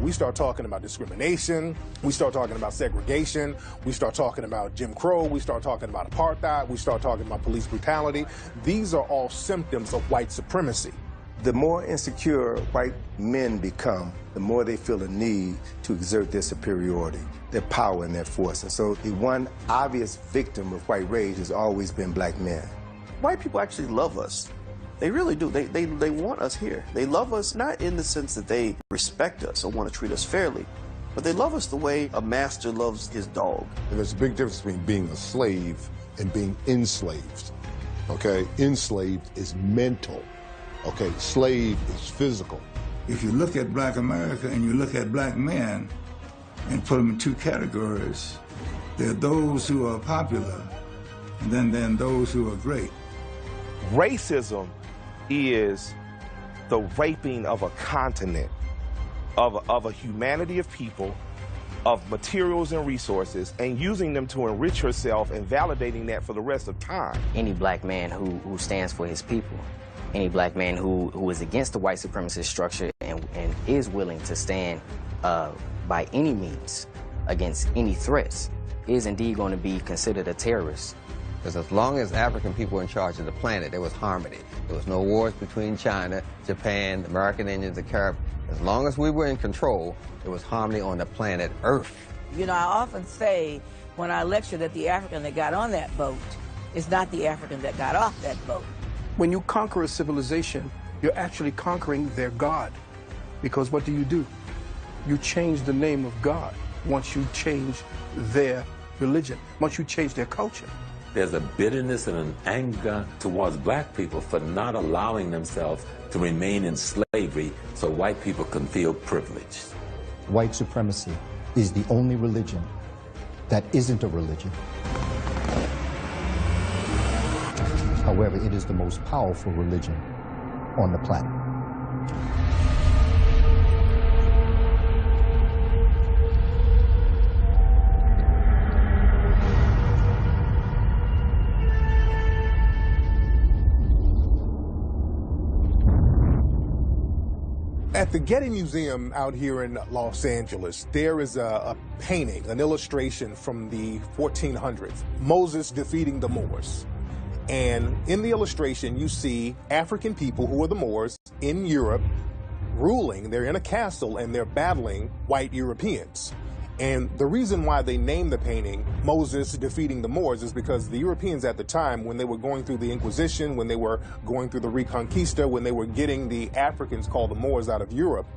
we start talking about discrimination, we start talking about segregation, we start talking about Jim Crow, we start talking about apartheid, we start talking about police brutality. These are all symptoms of white supremacy. The more insecure white men become, the more they feel a need to exert their superiority, their power, and their force. And so the one obvious victim of white rage has always been black men. White people actually love us. They really do. They want us here. They love us not in the sense that they respect us or want to treat us fairly, but they love us the way a master loves his dog. And there's a big difference between being a slave and being enslaved, okay? Enslaved is mental, okay? Slave is physical. If you look at black America and you look at black men and put them in two categories, there are those who are popular and then those who are great. Racism is the raping of a continent, of a humanity of people, of materials and resources, and using them to enrich yourself and validating that for the rest of time. Any black man who stands for his people, any black man who is against the white supremacist structure and is willing to stand by any means against any threats, is indeed going to be considered a terrorist. Because as long as African people were in charge of the planet, there was harmony. There was no wars between China, Japan, the American Indians, the Caribbean. As long as we were in control, there was harmony on the planet Earth. You know, I often say when I lecture that the African that got on that boat is not the African that got off that boat. When you conquer a civilization, you're actually conquering their God. Because what do? You change the name of God once you change their religion, once you change their culture. There's a bitterness and an anger towards black people for not allowing themselves to remain in slavery so white people can feel privileged. White supremacy is the only religion that isn't a religion. However, it is the most powerful religion on the planet. At the Getty Museum out here in Los Angeles, there is a painting, an illustration from the 1400s, Moses defeating the Moors. And in the illustration, you see African people who are the Moors in Europe ruling. They're in a castle and they're battling white Europeans. And the reason why they named the painting Moses defeating the Moors is because the Europeans at the time, when they were going through the Inquisition, when they were going through the Reconquista, when they were getting the Africans called the Moors out of Europe,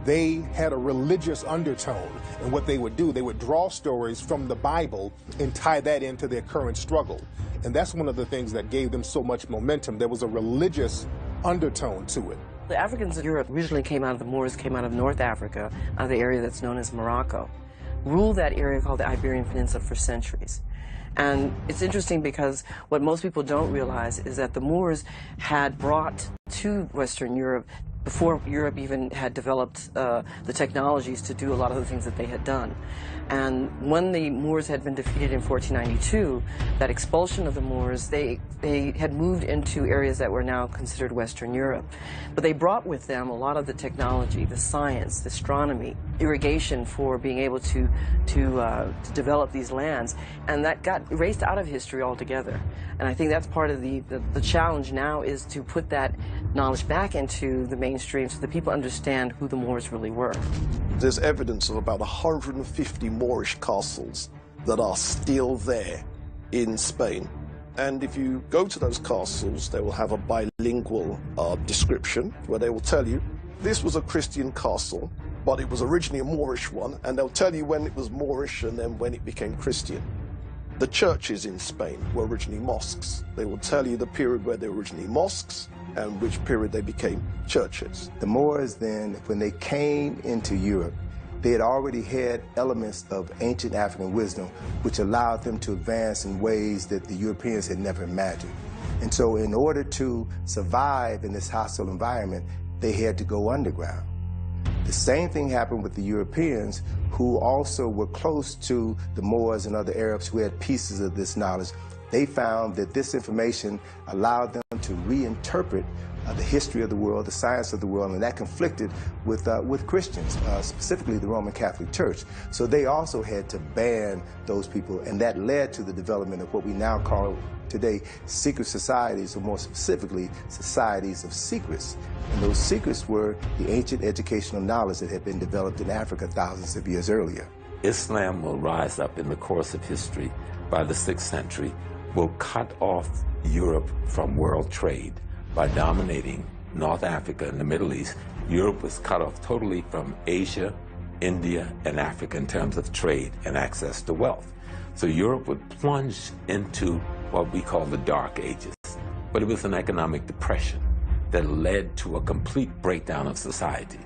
they had a religious undertone. And what they would do, they would draw stories from the Bible and tie that into their current struggle. And that's one of the things that gave them so much momentum. There was a religious undertone to it. The Africans in Europe originally came out of the Moors, came out of North Africa, out of the area that's known as Morocco. Ruled that area called the Iberian Peninsula for centuries. And it's interesting because what most people don't realize is that the Moors had brought to Western Europe, before Europe even had developed the technologies to do a lot of the things that they had done. And when the Moors had been defeated in 1492, that expulsion of the Moors, they had moved into areas that were now considered Western Europe. But they brought with them a lot of the technology, the science, the astronomy, irrigation for being able to develop these lands. And that got erased out of history altogether. And I think that's part of the challenge now, is to put that knowledge back into the mainstream so that people understand who the Moors really were. There's evidence of about 150 Moorish castles that are still there in Spain. And if you go to those castles, they will have a bilingual description where they will tell you this was a Christian castle, but it was originally a Moorish one, and they'll tell you when it was Moorish and then when it became Christian. The churches in Spain were originally mosques. They will tell you the period where they were originally mosques and which period they became churches. The Moors then, when they came into Europe, they had already had elements of ancient African wisdom which allowed them to advance in ways that the Europeans had never imagined. And so in order to survive in this hostile environment, they had to go underground. The same thing happened with the Europeans, who also were close to the Moors and other Arabs who had pieces of this knowledge. They found that this information allowed them to reinterpret the history of the world, the science of the world, and that conflicted with Christians, specifically the Roman Catholic Church. So they also had to ban those people, and that led to the development of what we now call today secret societies, or more specifically, societies of secrets. And those secrets were the ancient educational knowledge that had been developed in Africa thousands of years earlier. Islam will rise up in the course of history by the 6th century, will cut off Europe from world trade by dominating North Africa and the Middle East. Europe was cut off totally from Asia, India, and Africa in terms of trade and access to wealth. So Europe would plunge into what we call the Dark Ages. But it was an economic depression that led to a complete breakdown of society.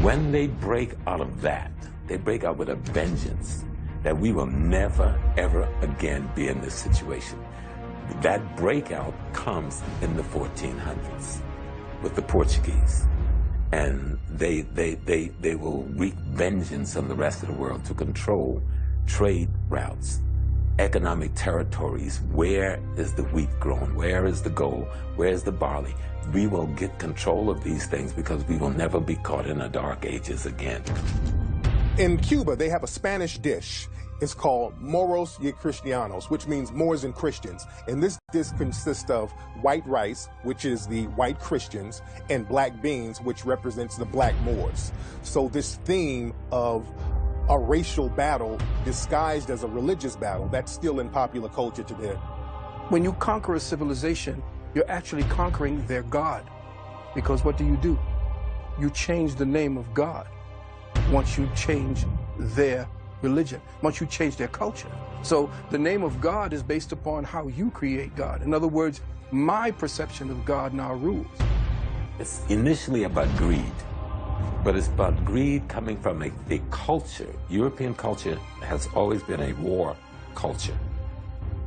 When they break out of that, they break out with a vengeance that we will never, ever again be in this situation. That breakout comes in the 1400s with the Portuguese. And they will wreak vengeance on the rest of the world to control trade routes, economic territories. Where is the wheat grown? Where is the gold? Where is the barley? We will get control of these things because we will never be caught in the Dark Ages again. In Cuba, they have a Spanish dish. It's called Moros y Cristianos, which means Moors and Christians. And this dish consists of white rice, which is the white Christians, and black beans, which represents the black Moors. So this theme of a racial battle disguised as a religious battle, that's still in popular culture today. When you conquer a civilization, you're actually conquering their God. Because what do? You change the name of God once you change their religion, once you change their culture. So the name of God is based upon how you create God. In other words, my perception of God now rules. It's initially about greed, but it's about greed coming from a culture. European culture has always been a war culture.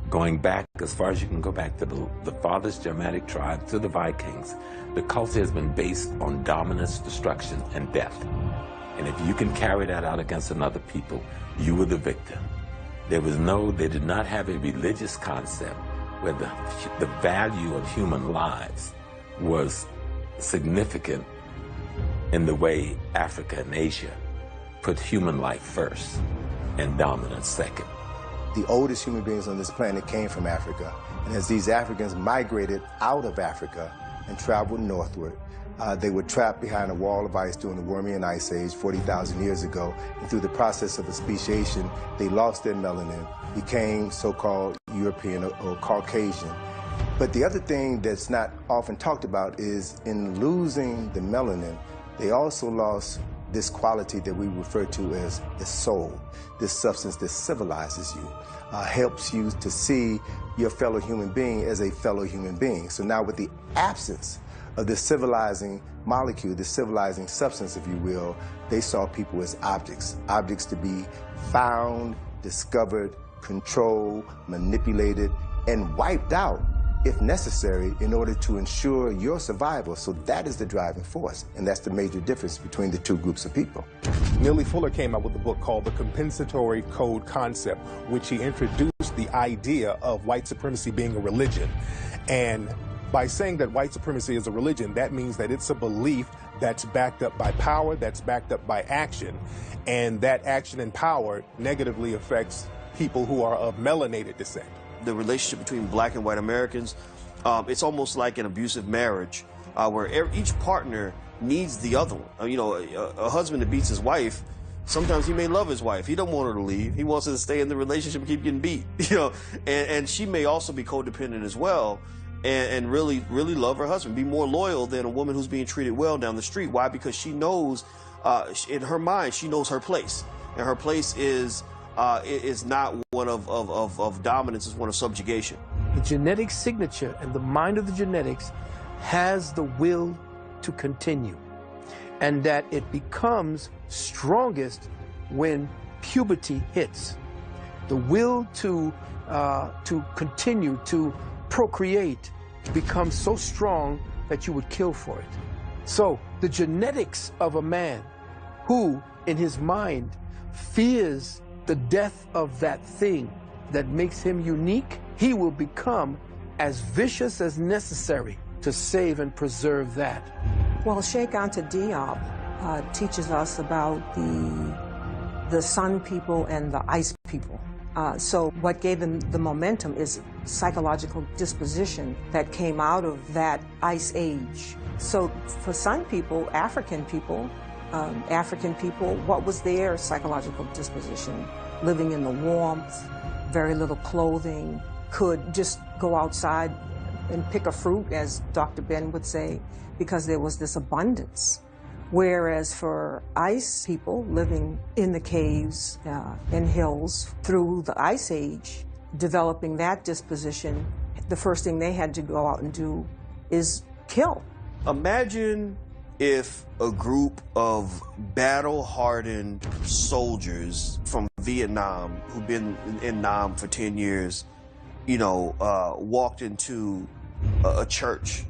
Going back as far as you can go back to the farthest Germanic tribes, to the Vikings, the culture has been based on dominance, destruction, and death. And if you can carry that out against another people, you were the victor. They did not have a religious concept where the value of human lives was significant in the way Africa and Asia put human life first and dominance second. The oldest human beings on this planet came from Africa. And as these Africans migrated out of Africa and traveled northward, they were trapped behind a wall of ice during the Wormian Ice Age 40,000 years ago. And through the process of speciation, they lost their melanin, became so-called European or Caucasian. But the other thing that's not often talked about is in losing the melanin, they also lost this quality that we refer to as soul, this substance that civilizes you, helps you to see your fellow human being as a fellow human being. So now with the absence of this civilizing molecule, this civilizing substance, if you will, they saw people as objects to be found, discovered, controlled, manipulated, and wiped out, if necessary, in order to ensure your survival. So that is the driving force, and that's the major difference between the two groups of people. Neely Fuller came out with a book called The Compensatory Code Concept, which he introduced the idea of white supremacy being a religion. And by saying that white supremacy is a religion, that means that it's a belief that's backed up by power, that's backed up by action, and that action and power negatively affects people who are of melanated descent. The relationship between black and white Americans, it's almost like an abusive marriage where each partner needs the other one. You know, a husband that beats his wife, sometimes he may love his wife. He don't want her to leave. He wants her to stay in the relationship and keep getting beat. You know, and she may also be codependent as well. And really love her husband, be more loyal than a woman who's being treated well down the street. Why? Because she knows, in her mind, she knows her place. And her place is not one of dominance, it's one of subjugation. The genetic signature and the mind of the genetics has the will to continue. And that it becomes strongest when puberty hits. The will to continue to procreate becomes so strong that you would kill for it. So the genetics of a man who, in his mind, fears the death of that thing that makes him unique, he will become as vicious as necessary to save and preserve that? Well, Sheikh Anta Diop teaches us about the Sun people and the Ice people. So what gave them the momentum is psychological disposition that came out of that Ice Age. So for Sun people, African people, what was their psychological disposition? Living in the warmth, very little clothing, could just go outside and pick a fruit, as Dr. Ben would say, because there was this abundance. Whereas for Ice people living in the caves and hills through the Ice Age, developing that disposition, the first thing they had to go out and do is kill. Imagine if a group of battle-hardened soldiers from Vietnam who've been in Nam for 10 years, walked into a church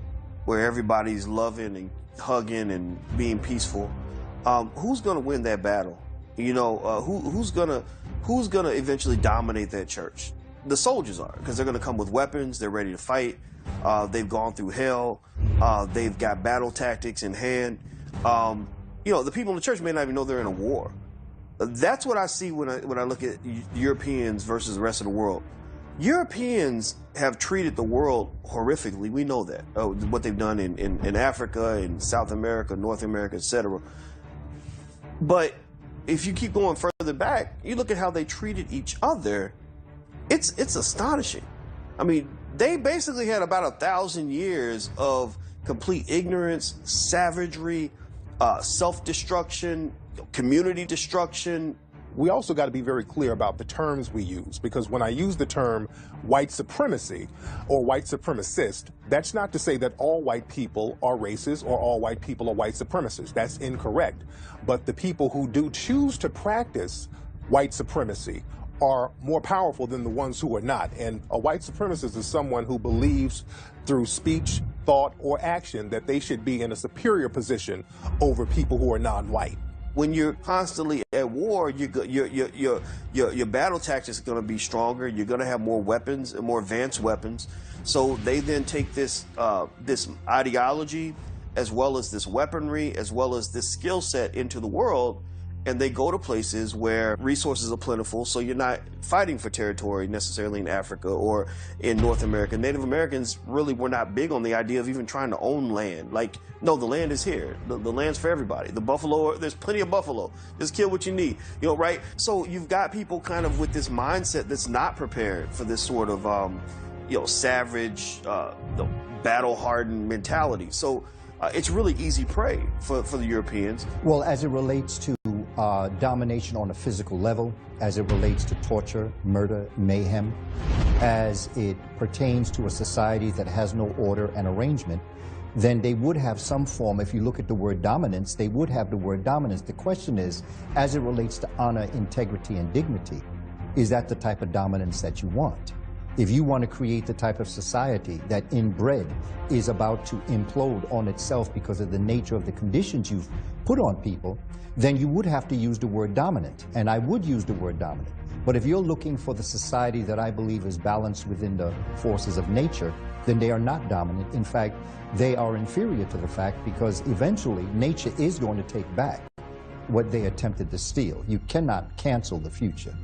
where everybody's loving and hugging and being peaceful. Who's going to win that battle? Who's gonna eventually dominate that church? The soldiers are, because they're going to come with weapons. They're ready to fight. They've gone through hell. They've got battle tactics in hand. The people in the church may not even know they're in a war. That's what I see when I look at Europeans versus the rest of the world. Europeans have treated the world horrifically. We know that. What they've done in Africa, in South America, North America, etc. But if you keep going further back, you look at how they treated each other, it's astonishing. I mean, they basically had about 1,000 years of complete ignorance, savagery, self-destruction, community destruction. We also got to be very clear about the terms we use, because when I use the term white supremacy or white supremacist, that's not to say that all white people are racist or all white people are white supremacists. That's incorrect. But the people who do choose to practice white supremacy are more powerful than the ones who are not. And a white supremacist is someone who believes through speech, thought, or action that they should be in a superior position over people who are non-white. When you're constantly at war, your battle tactics are going to be stronger. You're going to have more weapons and more advanced weapons. So they then take this this ideology, as well as this weaponry, as well as this skill set into the world, and they go to places where resources are plentiful, so you're not fighting for territory necessarily in Africa or in North America. Native Americans really were not big on the idea of even trying to own land. Like, no, the land is here. The land's for everybody. The buffalo, there's plenty of buffalo. Just kill what you need, right? So you've got people kind of with this mindset that's not prepared for this sort of, savage, battle-hardened mentality. So it's really easy prey for the Europeans. Well, as it relates to domination on a physical level, as it relates to torture, murder, mayhem, as it pertains to a society that has no order and arrangement, then they would have some form. If you look at the word dominance, they would have the word dominance. The question is, as it relates to honor, integrity, and dignity, is that the type of dominance that you want? If you want to create the type of society that inbred is about to implode on itself because of the nature of the conditions you've put on people, then you would have to use the word dominant, and I would use the word dominant. But if you're looking for the society that I believe is balanced within the forces of nature, then they are not dominant. In fact, they are inferior to the fact, because eventually nature is going to take back what they attempted to steal. You cannot cancel the future.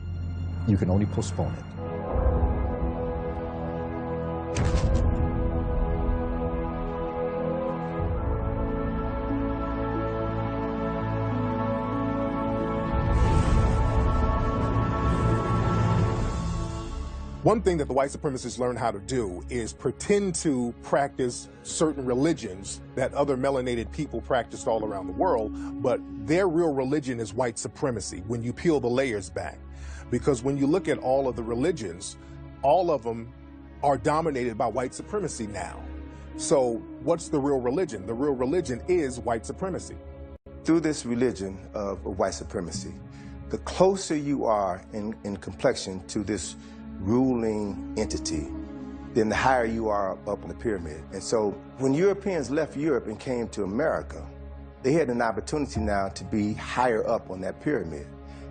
You can only postpone it. One thing that the white supremacists learn how to do is pretend to practice certain religions that other melanated people practiced all around the world, but their real religion is white supremacy when you peel the layers back. Because when you look at all of the religions, all of them are dominated by white supremacy now. So what's the real religion? The real religion is white supremacy. Through this religion of white supremacy, the closer you are in complexion to this ruling entity, then the higher you are up in the pyramid. And so when Europeans left Europe and came to America, they had an opportunity now to be higher up on that pyramid.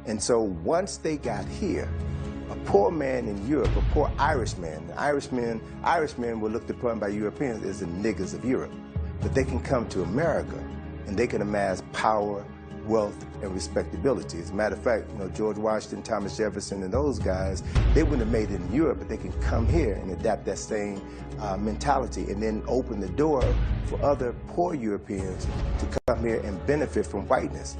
And so once they got here, a poor man in Europe, a poor Irishman, Irishmen were looked upon by Europeans as the niggers of Europe. But they can come to America and they can amass power, wealth, and respectability. As a matter of fact, George Washington, Thomas Jefferson, and those guys, they wouldn't have made it in Europe, but they can come here and adapt that same mentality and then open the door for other poor Europeans to come here and benefit from whiteness.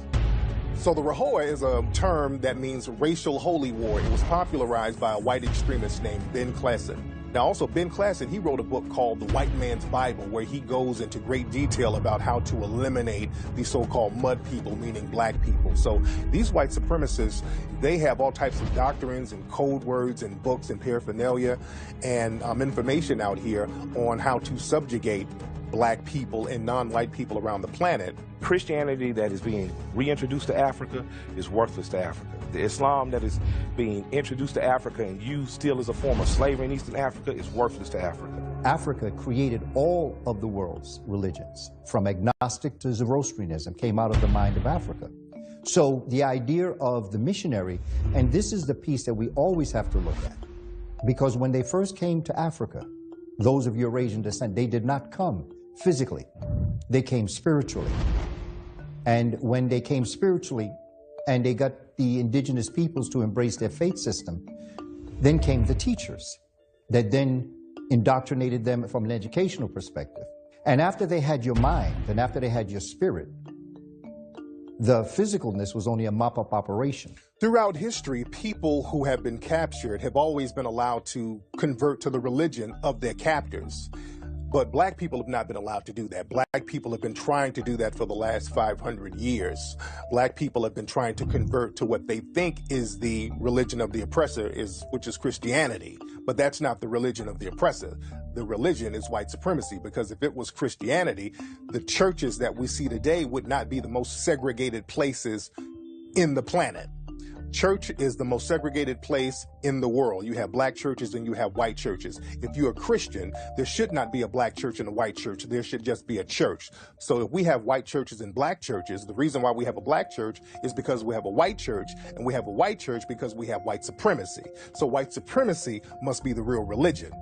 So the Rahowa is a term that means racial holy war. It was popularized by a white extremist named Ben Klassen. Now also Ben Klassen, he wrote a book called The White Man's Bible, where he goes into great detail about how to eliminate the so-called mud people, meaning black people. So these white supremacists, they have all types of doctrines and code words and books and paraphernalia and information out here on how to subjugate black people and non-white people around the planet. Christianity that is being reintroduced to Africa is worthless to Africa. The Islam that is being introduced to Africa and used still as a form of slavery in Eastern Africa is worthless to Africa. Africa created all of the world's religions, from agnostic to Zoroastrianism, came out of the mind of Africa. So the idea of the missionary, and this is the piece that we always have to look at, because when they first came to Africa, those of Eurasian descent, they did not come physically. They came spiritually. And when they came spiritually and they got the indigenous peoples to embrace their faith system, then came the teachers that then indoctrinated them from an educational perspective. And after they had your mind and after they had your spirit, the physicalness was only a mop-up operation. Throughout history, people who have been captured have always been allowed to convert to the religion of their captors. But black people have not been allowed to do that. Black people have been trying to do that for the last 500 years. Black people have been trying to convert to what they think is the religion of the oppressor, which is Christianity. But that's not the religion of the oppressor. The religion is white supremacy, because if it was Christianity, the churches that we see today would not be the most segregated places in the planet. Church is the most segregated place in the world. You have black churches and you have white churches. If you're a Christian, there should not be a black church and a white church. There should just be a church. So if we have white churches and black churches, the reason why we have a black church is because we have a white church, and we have a white church because we have white supremacy. So white supremacy must be the real religion.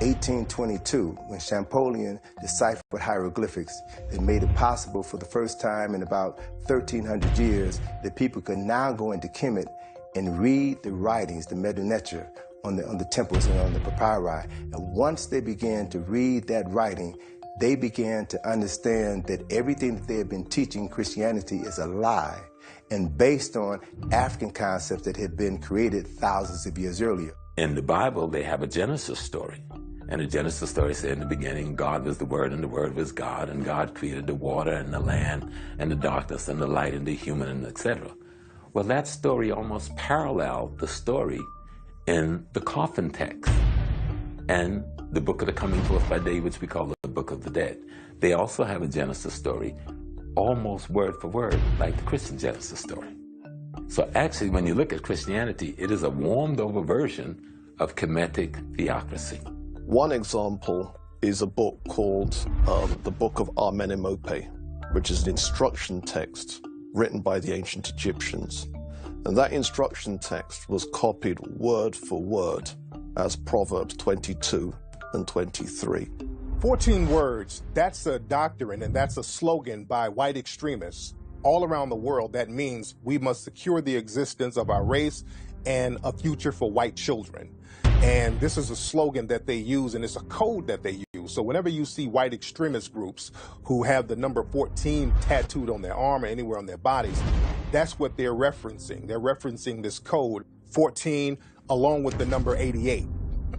1822, when Champollion deciphered hieroglyphics, it made it possible for the first time in about 1,300 years that people could now go into Kemet and read the writings, the Medu Neter, on the temples and on the papyri. And once they began to read that writing, they began to understand that everything that they had been teaching Christianity is a lie and based on African concepts that had been created thousands of years earlier. In the Bible, they have a Genesis story. And the Genesis story said in the beginning, God was the Word, and the Word was God, and God created the water and the land and the darkness and the light and the human, and etc. Well, that story almost paralleled the story in the coffin text and the book of the coming forth by day, which we call the Book of the Dead. They also have a Genesis story, almost word for word, like the Christian Genesis story. So actually, when you look at Christianity, it is a warmed over version of Kemetic theocracy. One example is a book called the Book of Amenemope, which is an instruction text written by the ancient Egyptians. And that instruction text was copied word for word as Proverbs 22 and 23. 14 words, that's a doctrine and that's a slogan by white extremists all around the world. That means we must secure the existence of our race and a future for white children. And this is a slogan that they use, and it's a code that they use. So whenever you see white extremist groups who have the number 14 tattooed on their arm or anywhere on their bodies, that's what they're referencing. They're referencing this code 14 along with the number 88.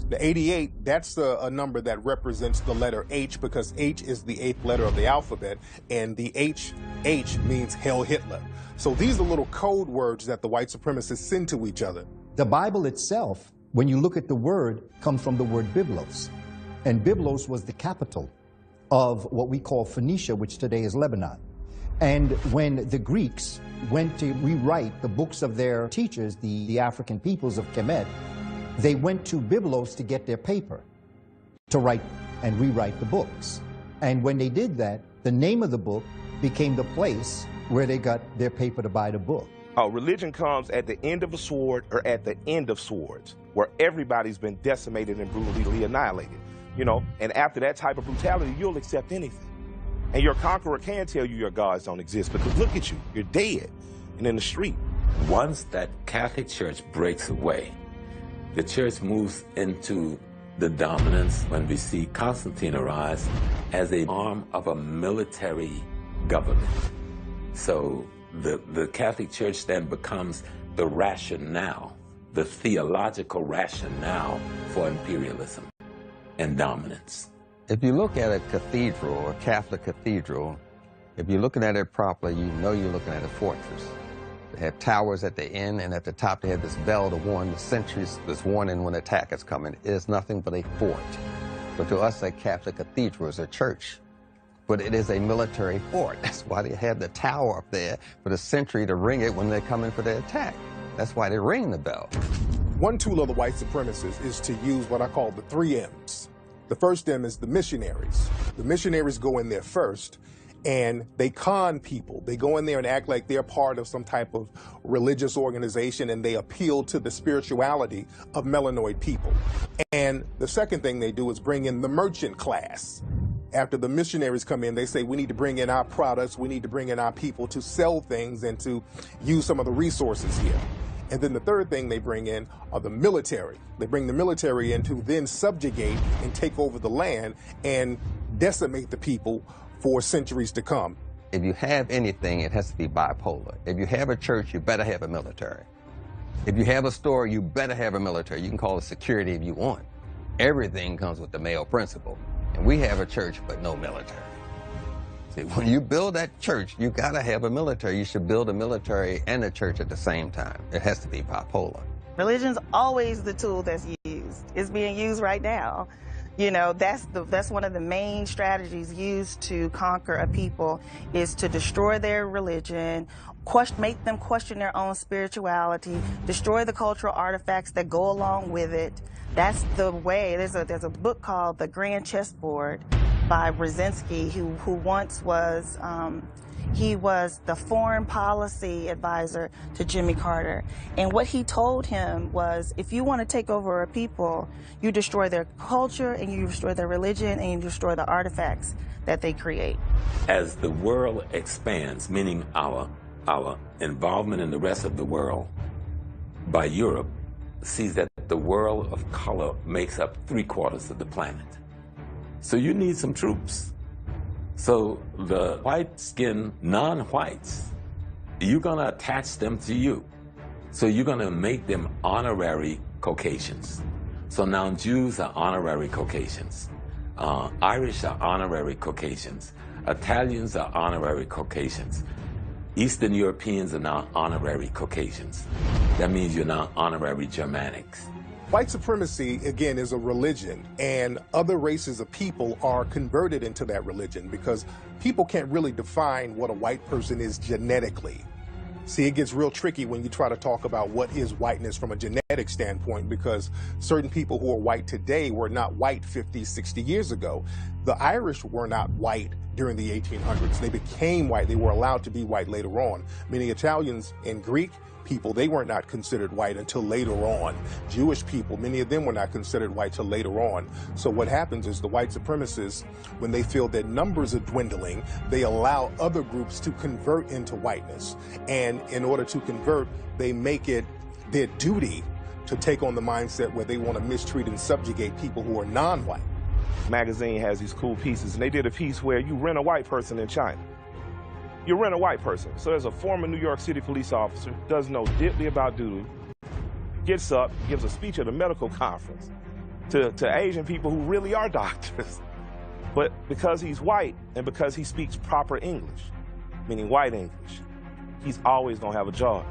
The 88, that's a number that represents the letter H, because H is the 8th letter of the alphabet, and the H means Hail Hitler. So these are little code words that the white supremacists send to each other. The Bible itself, when you look at the word, comes from the word Byblos. And Byblos was the capital of what we call Phoenicia, which today is Lebanon. And when the Greeks went to rewrite the books of their teachers, the African peoples of Kemet, they went to Byblos to get their paper, to write and rewrite the books. And when they did that, the name of the book became the place where they got their paper to buy the book. Religion comes at the end of a sword or at the end of swords, where everybody's been decimated and brutally annihilated. You know, and after that type of brutality, you'll accept anything. And your conqueror can tell you your gods don't exist, because look at you, you're dead and in the street. Once that Catholic Church breaks away, the church moves into the dominance when we see Constantine arise as an arm of a military government. So the Catholic Church then becomes the rationale, the theological rationale for imperialism and dominance. If you look at a cathedral, a Catholic cathedral, if you're looking at it properly, you know you're looking at a fortress. They have towers at the end, and at the top they have this bell to warn the sentries, this warning when attack is coming. It is nothing but a fort. But to us, a Catholic cathedral is a church. But it is a military fort. That's why they have the tower up there for the sentry to ring it when they're coming for the attack. That's why they ring the bell. One tool of the white supremacists is to use what I call the 3 M's. The first M is the missionaries. The missionaries go in there first, and they con people. They go in there and act like they're part of some type of religious organization, and they appeal to the spirituality of melanoid people. And the second thing they do is bring in the merchant class. After the missionaries come in, they say, we need to bring in our products, we need to bring in our people to sell things and to use some of the resources here. And then the third thing they bring in are the military. They bring the military in to then subjugate and take over the land and decimate the people for centuries to come. If you have anything, it has to be bipolar. If you have a church, you better have a military. If you have a store, you better have a military. You can call it security if you want. Everything comes with the male principle. And we have a church, but no military. See, when you build that church, you gotta have a military. You should build a military and a church at the same time. It has to be bipolar. Religion's always the tool that's used. It's being used right now. You know, that's one of the main strategies used to conquer a people, is to destroy their religion, make them question their own spirituality, destroy the cultural artifacts that go along with it. That's the way. There's a book called The Grand Chessboard by Brzezinski, who once was he was the foreign policy advisor to Jimmy Carter. And what he told him was, if you want to take over a people, you destroy their culture and you destroy their religion and you destroy the artifacts that they create. As the world expands, meaning our involvement in the rest of the world by Europe, sees that the world of color makes up 3/4 of the planet. So you need some troops. So the white-skinned non-whites, you're gonna attach them to you. So you're gonna make them honorary Caucasians. So now Jews are honorary Caucasians. Irish are honorary Caucasians. Italians are honorary Caucasians. Eastern Europeans are now honorary Caucasians. That means you're now honorary Germanics. White supremacy, again, is a religion, and other races of people are converted into that religion because people can't really define what a white person is genetically. See, it gets real tricky when you try to talk about what is whiteness from a genetic standpoint, because certain people who are white today were not white 50, 60 years ago. The Irish were not white during the 1800s. They became white. They were allowed to be white later on. Many Italians and Greek people, they were not considered white until later on. Jewish people, many of them were not considered white till later on. So what happens is the white supremacists, when they feel that numbers are dwindling, they allow other groups to convert into whiteness. And in order to convert, they make it their duty to take on the mindset where they want to mistreat and subjugate people who are non-white. Magazine has these cool pieces, and they did a piece where you rent a white person in China. You rent a white person. So there's a former New York City police officer, doesn't know diddly about doodle, gets up, gives a speech at a medical conference to Asian people who really are doctors. But because he's white and because he speaks proper English, meaning white English, he's always gonna have a job.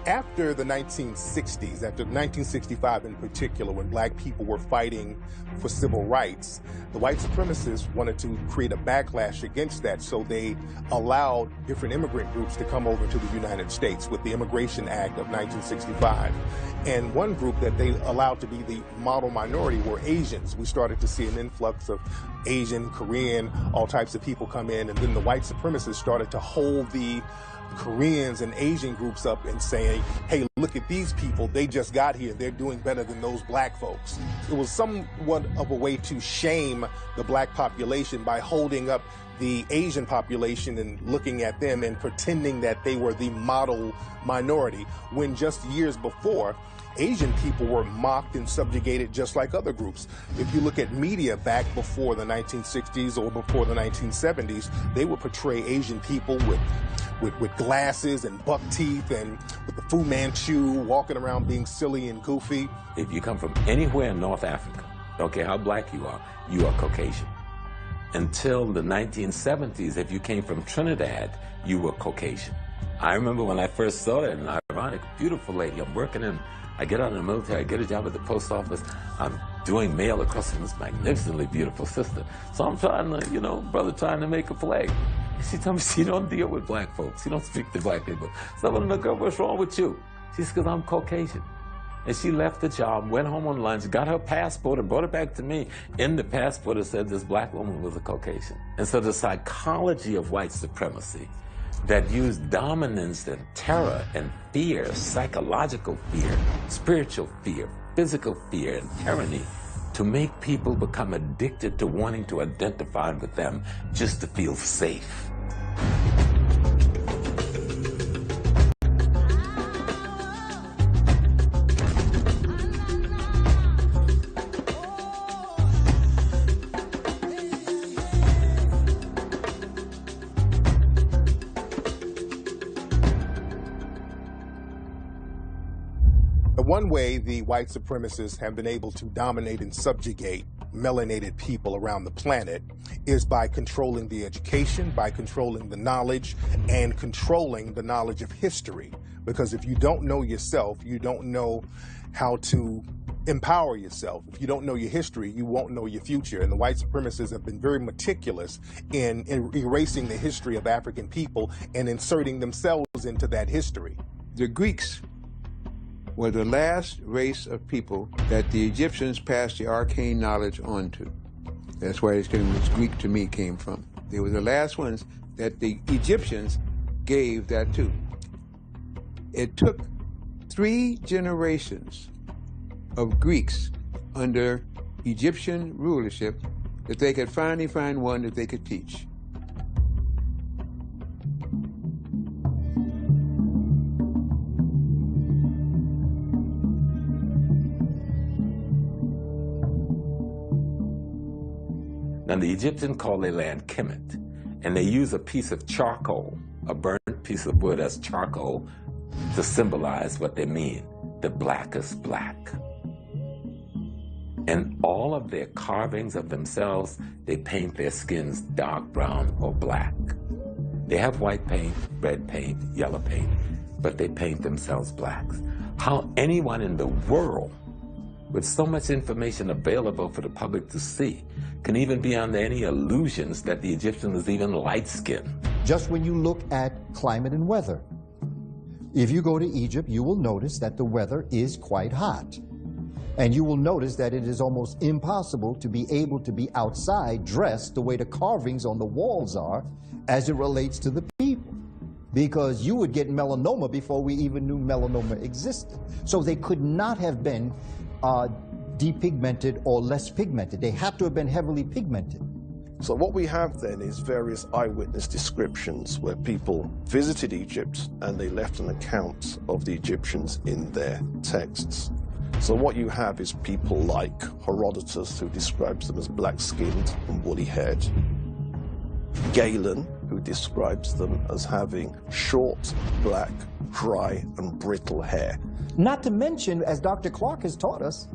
After the 1960s, after 1965 in particular, when black people were fighting for civil rights, the white supremacists wanted to create a backlash against that, so they allowed different immigrant groups to come over to the United States with the Immigration Act of 1965. And one group that they allowed to be the model minority were Asians. We started to see an influx of Asian, Korean, all types of people come in, and then the white supremacists started to hold the Koreans and Asian groups up and saying, hey, look at these people, they just got here, they're doing better than those black folks. It was somewhat of a way to shame the black population by holding up the Asian population and looking at them and pretending that they were the model minority, when just years before, Asian people were mocked and subjugated just like other groups. If you look at media back before the 1960s or before the 1970s, they would portray Asian people with glasses and buck teeth and with the Fu Manchu, walking around being silly and goofy. If you come from anywhere in North Africa, don't care how black you are Caucasian. Until the 1970s, if you came from Trinidad, you were Caucasian. I remember when I first saw that, an ironic, beautiful lady, I'm working in, I get out of the military, I get a job at the post office, I'm doing mail across from this magnificently beautiful sister. So I'm trying to, brother trying to make a play. She told me, she don't deal with black folks. She don't speak to black people. So I'm like, girl, what's wrong with you? She said, because I'm Caucasian. And she left the job, went home on lunch, got her passport and brought it back to me. In the passport, it said this black woman was a Caucasian. And so the psychology of white supremacy that used dominance and terror and fear, psychological fear, spiritual fear, physical fear, and tyranny to make people become addicted to wanting to identify with them just to feel safe. One way the white supremacists have been able to dominate and subjugate melanated people around the planet is by controlling the education, by controlling the knowledge, and controlling the knowledge of history. Because if you don't know yourself, you don't know how to empower yourself. If you don't know your history, you won't know your future. And the white supremacists have been very meticulous in erasing the history of African people and inserting themselves into that history. The Greeks were the last race of people that the Egyptians passed the arcane knowledge on to. That's where it's Greek to me came from. They were the last ones that the Egyptians gave that to. It took 3 generations of Greeks under Egyptian rulership that they could finally find one that they could teach. Now, the Egyptians call their land Kemet, and they use a piece of charcoal, a burnt piece of wood as charcoal, to symbolize what they mean, the blackest black. And all of their carvings of themselves, they paint their skins dark brown or black. They have white paint, red paint, yellow paint, but they paint themselves blacks. How anyone in the world, with so much information available for the public to see, can even be under any illusions that the Egyptian was even light-skinned. Just when you look at climate and weather, if you go to Egypt, you will notice that the weather is quite hot. And you will notice that it is almost impossible to be able to be outside dressed the way the carvings on the walls are as it relates to the people. Because you would get melanoma before we even knew melanoma existed. So they could not have been depigmented or less pigmented. They have to have been heavily pigmented. So what we have then is various eyewitness descriptions where people visited Egypt and they left an account of the Egyptians in their texts. So what you have is people like Herodotus, who describes them as black-skinned and woolly-haired. Galen, who describes them as having short, black, dry, and brittle hair. Not to mention, as Dr. Clark has taught us,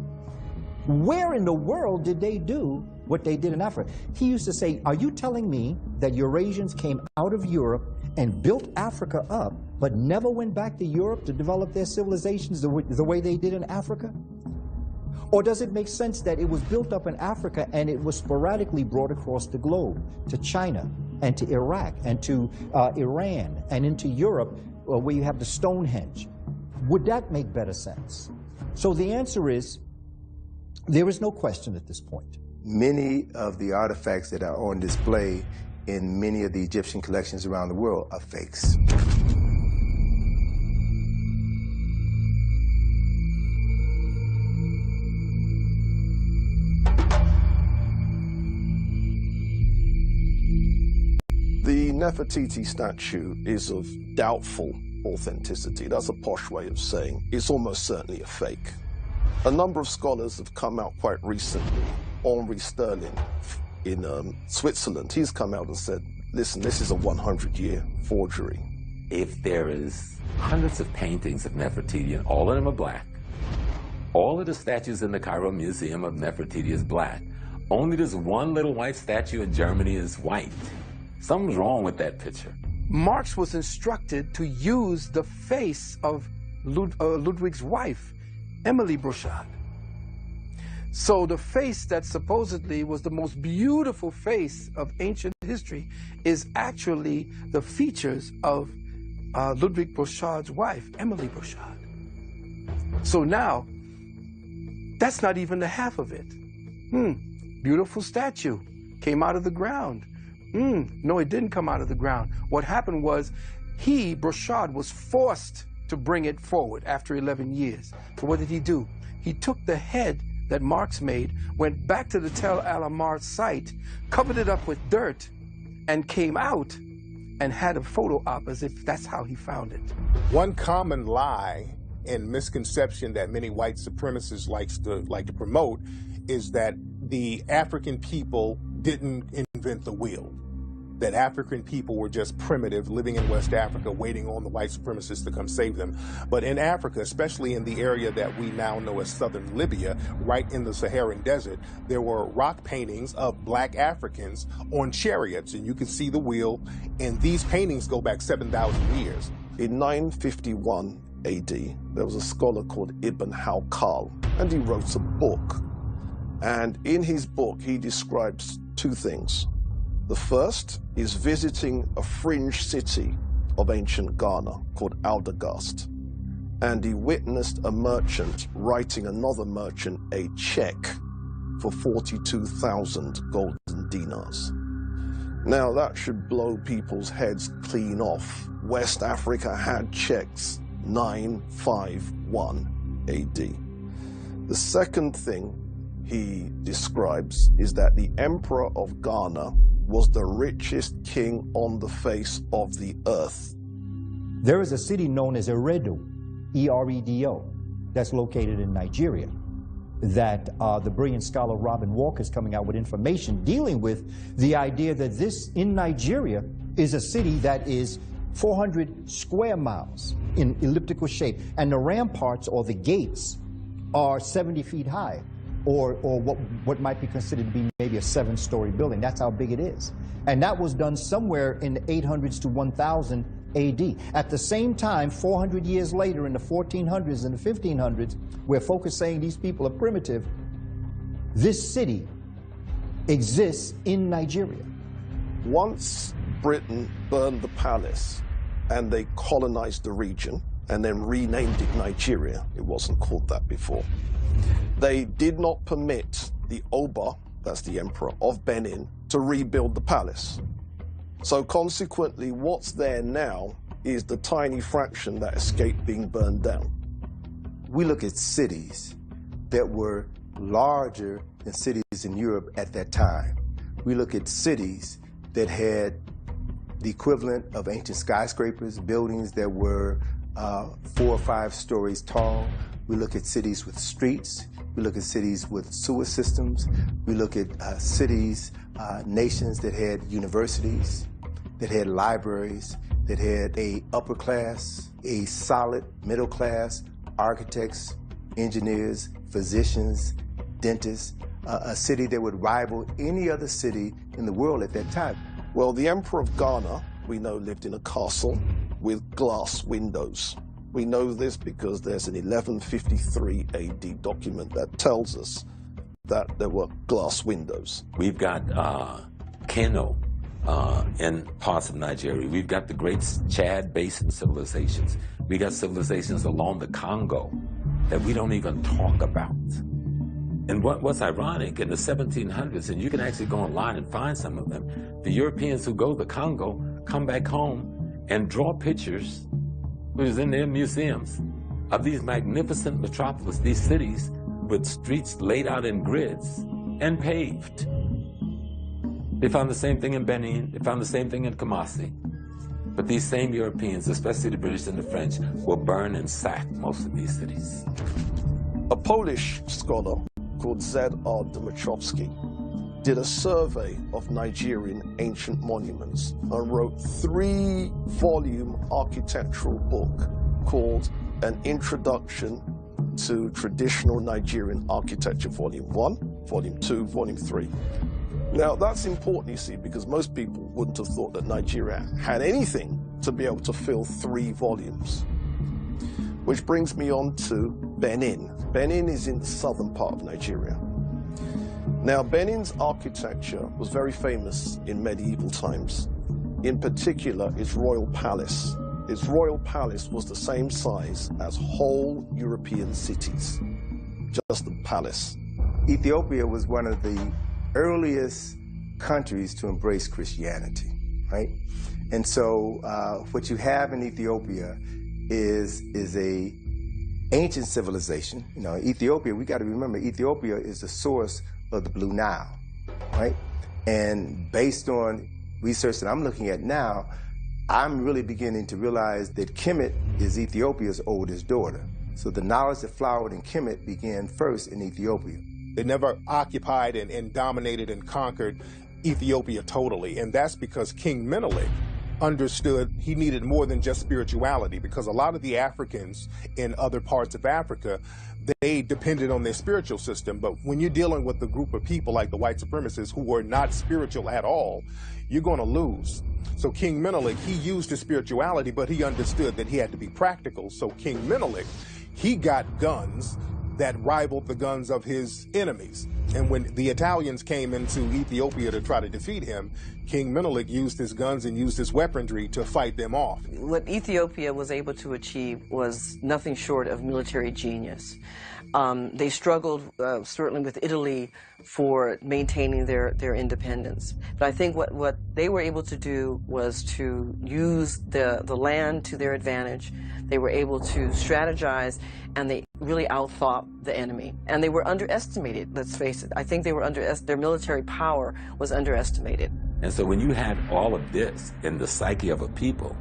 where in the world did they do what they did in Africa? He used to say, are you telling me that Eurasians came out of Europe and built Africa up, but never went back to Europe to develop their civilizations the way they did in Africa? Or does it make sense that it was built up in Africa and it was sporadically brought across the globe to China and to Iraq and to Iran and into Europe, where you have the Stonehenge? Would that make better sense? So the answer is, there is no question at this point. Many of the artifacts that are on display in many of the Egyptian collections around the world are fakes. Nefertiti statue is of doubtful authenticity. That's a posh way of saying it's almost certainly a fake. A number of scholars have come out quite recently. Henri Sterling in Switzerland, he's come out and said, listen, this is a 100-year forgery. If there is hundreds of paintings of Nefertiti and all of them are black, all of the statues in the Cairo Museum of Nefertiti is black, only this one little white statue in Germany is white. Something's wrong with that picture. Marx was instructed to use the face of Ludwig's wife, Emily Brochard. So the face that supposedly was the most beautiful face of ancient history is actually the features of Ludwig Brochard's wife, Emily Brochard. So now, that's not even the half of it. Beautiful statue, came out of the ground. No, it didn't come out of the ground. What happened was, Brochard, was forced to bring it forward after 11 years. So what did he do? He took the head that Marx made, went back to the Tel Alamar site, covered it up with dirt, and came out and had a photo op as if that's how he found it. One common lie and misconception that many white supremacists like to promote is that the African people didn't invent the wheel, that African people were just primitive, living in West Africa, waiting on the white supremacists to come save them. But in Africa, especially in the area that we now know as southern Libya, right in the Saharan desert, there were rock paintings of black Africans on chariots, and you can see the wheel, and these paintings go back 7,000 years. In 951 AD, there was a scholar called Ibn Hawqal, and he wrote a book. And in his book, he describes two things. The first is visiting a fringe city of ancient Ghana called Aldegast. And he witnessed a merchant writing another merchant a check for 42,000 golden dinars. Now that should blow people's heads clean off. West Africa had checks 951 AD. The second thing he describes is that the emperor of Ghana was the richest king on the face of the earth. There is a city known as Eredo, E-R-E-D-O, that's located in Nigeria, that the brilliant scholar Robin Walker is coming out with information dealing with the idea that this, in Nigeria, is a city that is 400 square miles in elliptical shape, and the ramparts or the gates are 70 feet high. Or what might be considered to be maybe a 7-story building. That's how big it is. And that was done somewhere in the 800s to 1000 AD. At the same time, 400 years later, in the 1400s and the 1500s, where folk are saying these people are primitive, this city exists in Nigeria. Once Britain burned the palace and they colonized the region and then renamed it Nigeria, it wasn't called that before, they did not permit the Oba, that's the emperor of Benin, to rebuild the palace. So consequently, what's there now is the tiny fraction that escaped being burned down. We look at cities that were larger than cities in Europe at that time. We look at cities that had the equivalent of ancient skyscrapers, buildings that were 4 or 5 stories tall. We look at cities with streets. We look at cities with sewer systems. We look at cities, nations that had universities, that had libraries, that had a upper class, a solid middle class, architects, engineers, physicians, dentists, a city that would rival any other city in the world at that time. Well, the emperor of Ghana, we know, lived in a castle with glass windows. We know this because there's an 1153 AD document that tells us that there were glass windows. We've got Kano in parts of Nigeria. We've got the great Chad Basin civilizations. We got civilizations along the Congo that we don't even talk about. And what's ironic, in the 1700s, and you can actually go online and find some of them, the Europeans who go to the Congo come back home and draw pictures, which is in their museums, of these magnificent metropolis, these cities with streets laid out in grids and paved. They found the same thing in Benin. They found the same thing in Kumasi. But these same Europeans, especially the British and the French, will burn and sack most of these cities. A Polish scholar called Z.R. Dmytrowski did a survey of Nigerian ancient monuments and wrote a 3-volume architectural book called An Introduction to Traditional Nigerian Architecture, Volume 1, Volume 2, Volume 3. Now, that's important, you see, because most people wouldn't have thought that Nigeria had anything to be able to fill 3 volumes. Which brings me on to Benin. Benin is in the southern part of Nigeria. Now, Benin's architecture was very famous in medieval times. In particular, its royal palace. Its royal palace was the same size as whole European cities, just the palace. Ethiopia was one of the earliest countries to embrace Christianity, right? And so what you have in Ethiopia is a ancient civilization. You know, Ethiopia, we got to remember, Ethiopia is the source of the Blue Nile, right? And based on research that I'm looking at now, I'm really beginning to realize that Kemet is Ethiopia's oldest daughter. So the knowledge that flowered in Kemet began first in Ethiopia. They never occupied and dominated and conquered Ethiopia totally, and that's because King Menelik understood he needed more than just spirituality, because a lot of the Africans in other parts of Africa, they depended on their spiritual system. But when you're dealing with a group of people like the white supremacists who were not spiritual at all, you're going to lose. So King Menelik, he used his spirituality, but he understood that he had to be practical. So King Menelik, he got guns that rivaled the guns of his enemies. And when the Italians came into Ethiopia to try to defeat him, King Menelik used his guns and used his weaponry to fight them off. What Ethiopia was able to achieve was nothing short of military genius. They struggled certainly with Italy for maintaining their independence. But I think what they were able to do was to use the land to their advantage. They were able to strategize, and they really outthought the enemy. And they were underestimated, let's face it. I think they were their military power was underestimated. And so when you had all of this in the psyche of a people,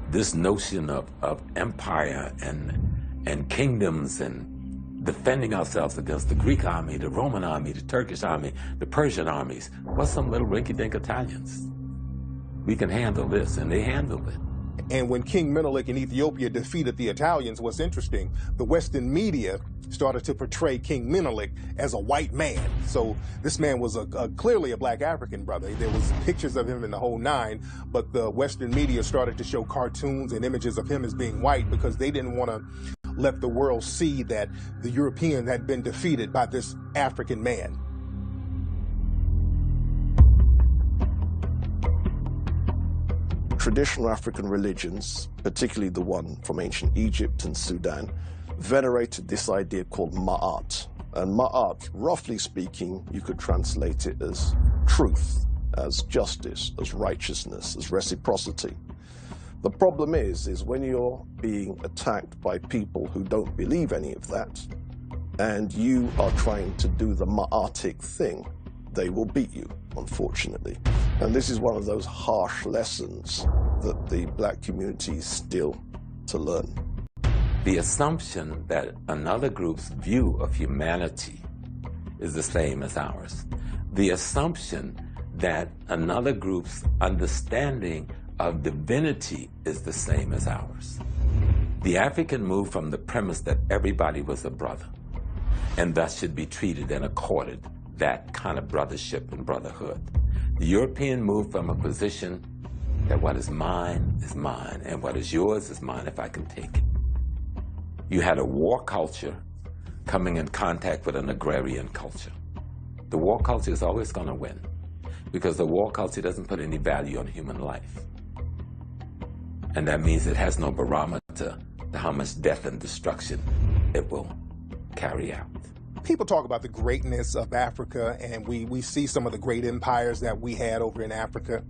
this notion of empire and kingdoms and defending ourselves against the Greek army, the Roman army, the Turkish army, the Persian armies, what's some little rinky-dink Italians? We can handle this, and they handled it. And when King Menelik in Ethiopia defeated the Italians, what's interesting, the Western media started to portray King Menelik as a white man. So this man was clearly a black African brother. There was pictures of him in the whole nine, but the Western media started to show cartoons and images of him as being white because they didn't want to let the world see that the European had been defeated by this African man. Traditional African religions, particularly the one from ancient Egypt and Sudan, venerated this idea called Ma'at. And Ma'at, roughly speaking, you could translate it as truth, as justice, as righteousness, as reciprocity. The problem is when you're being attacked by people who don't believe any of that, and you are trying to do the Ma'atic thing, they will beat you, unfortunately. And this is one of those harsh lessons that the black community is still to learn. The assumption that another group's view of humanity is the same as ours. The assumption that another group's understanding of divinity is the same as ours. The African moved from the premise that everybody was a brother, and thus should be treated and accorded that kind of brothership and brotherhood. The European moved from a position that what is mine, and what is yours is mine if I can take it. You had a war culture coming in contact with an agrarian culture. The war culture is always going to win because the war culture doesn't put any value on human life. And that means it has no barometer to how much death and destruction it will carry out. people talk about the greatness of Africa, and we see some of the great empires that we had over in Africa.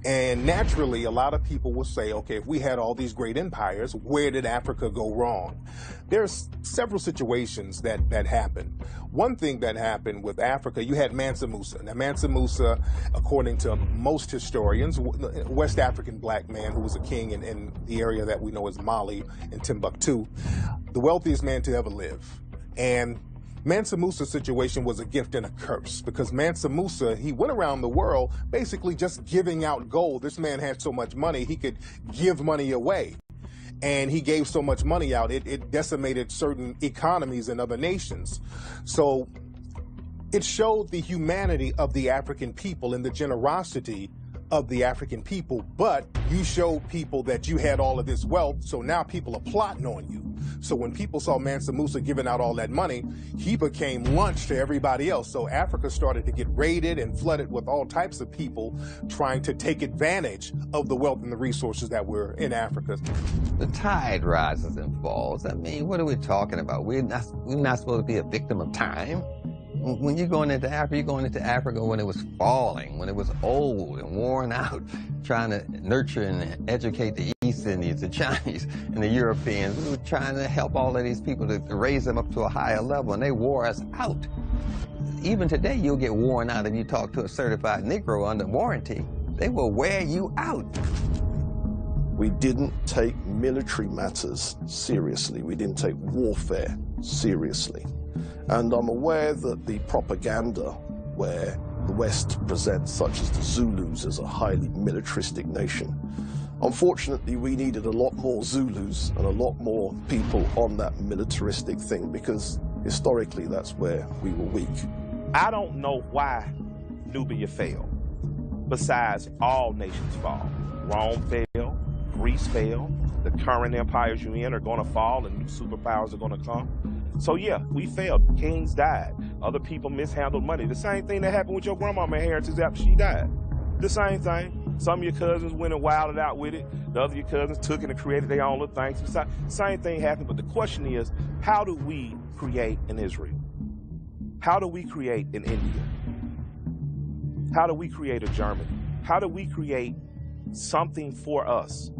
And naturally, a lot of people will say, okay, if we had all these great empires, where did Africa go wrong? There's several situations that happened. One thing that happened with Africa, you had Mansa Musa. Now, Mansa Musa, according to most historians, West African black man who was a king in the area that we know as Mali and Timbuktu, the wealthiest man to ever live. And Mansa Musa's situation was a gift and a curse, because Mansa Musa, he went around the world basically just giving out gold. This man had so much money, he could give money away. And he gave so much money out, it decimated certain economies in other nations. So it showed the humanity of the African people and the generosity of the African people, but you showed people that you had all of this wealth, so now people are plotting on you. So when people saw Mansa Musa giving out all that money, he became lunch to everybody else. So Africa started to get raided and flooded with all types of people trying to take advantage of the wealth and the resources that were in Africa. The tide rises and falls. I mean, what are we talking about? We're not supposed to be a victim of time. When you're going into Africa when it was falling, when it was old and worn out, trying to nurture and educate the East Indians, the Chinese, and the Europeans. We were trying to help all of these people to raise them up to a higher level, and they wore us out. Even today, you'll get worn out if you talk to a certified Negro under warranty. They will wear you out. We didn't take military matters seriously. We didn't take warfare seriously. And I'm aware that the propaganda where the West presents, such as the Zulus, as a highly militaristic nation. Unfortunately, we needed a lot more Zulus and a lot more people on that militaristic thing, because historically that's where we were weak. I don't know why Nubia fell, besides all nations fall. Rome fell, Greece fell, the current empires you're in are going to fall and new superpowers are going to come. So yeah, we failed. Kings died. Other people mishandled money. The same thing that happened with your grandmama inheritance after she died. The same thing. Some of your cousins went and wilded out with it. The other of your cousins took it and created their own little things. Same thing happened, but the question is, how do we create in Israel? How do we create in India? How do we create a Germany? How do we create something for us?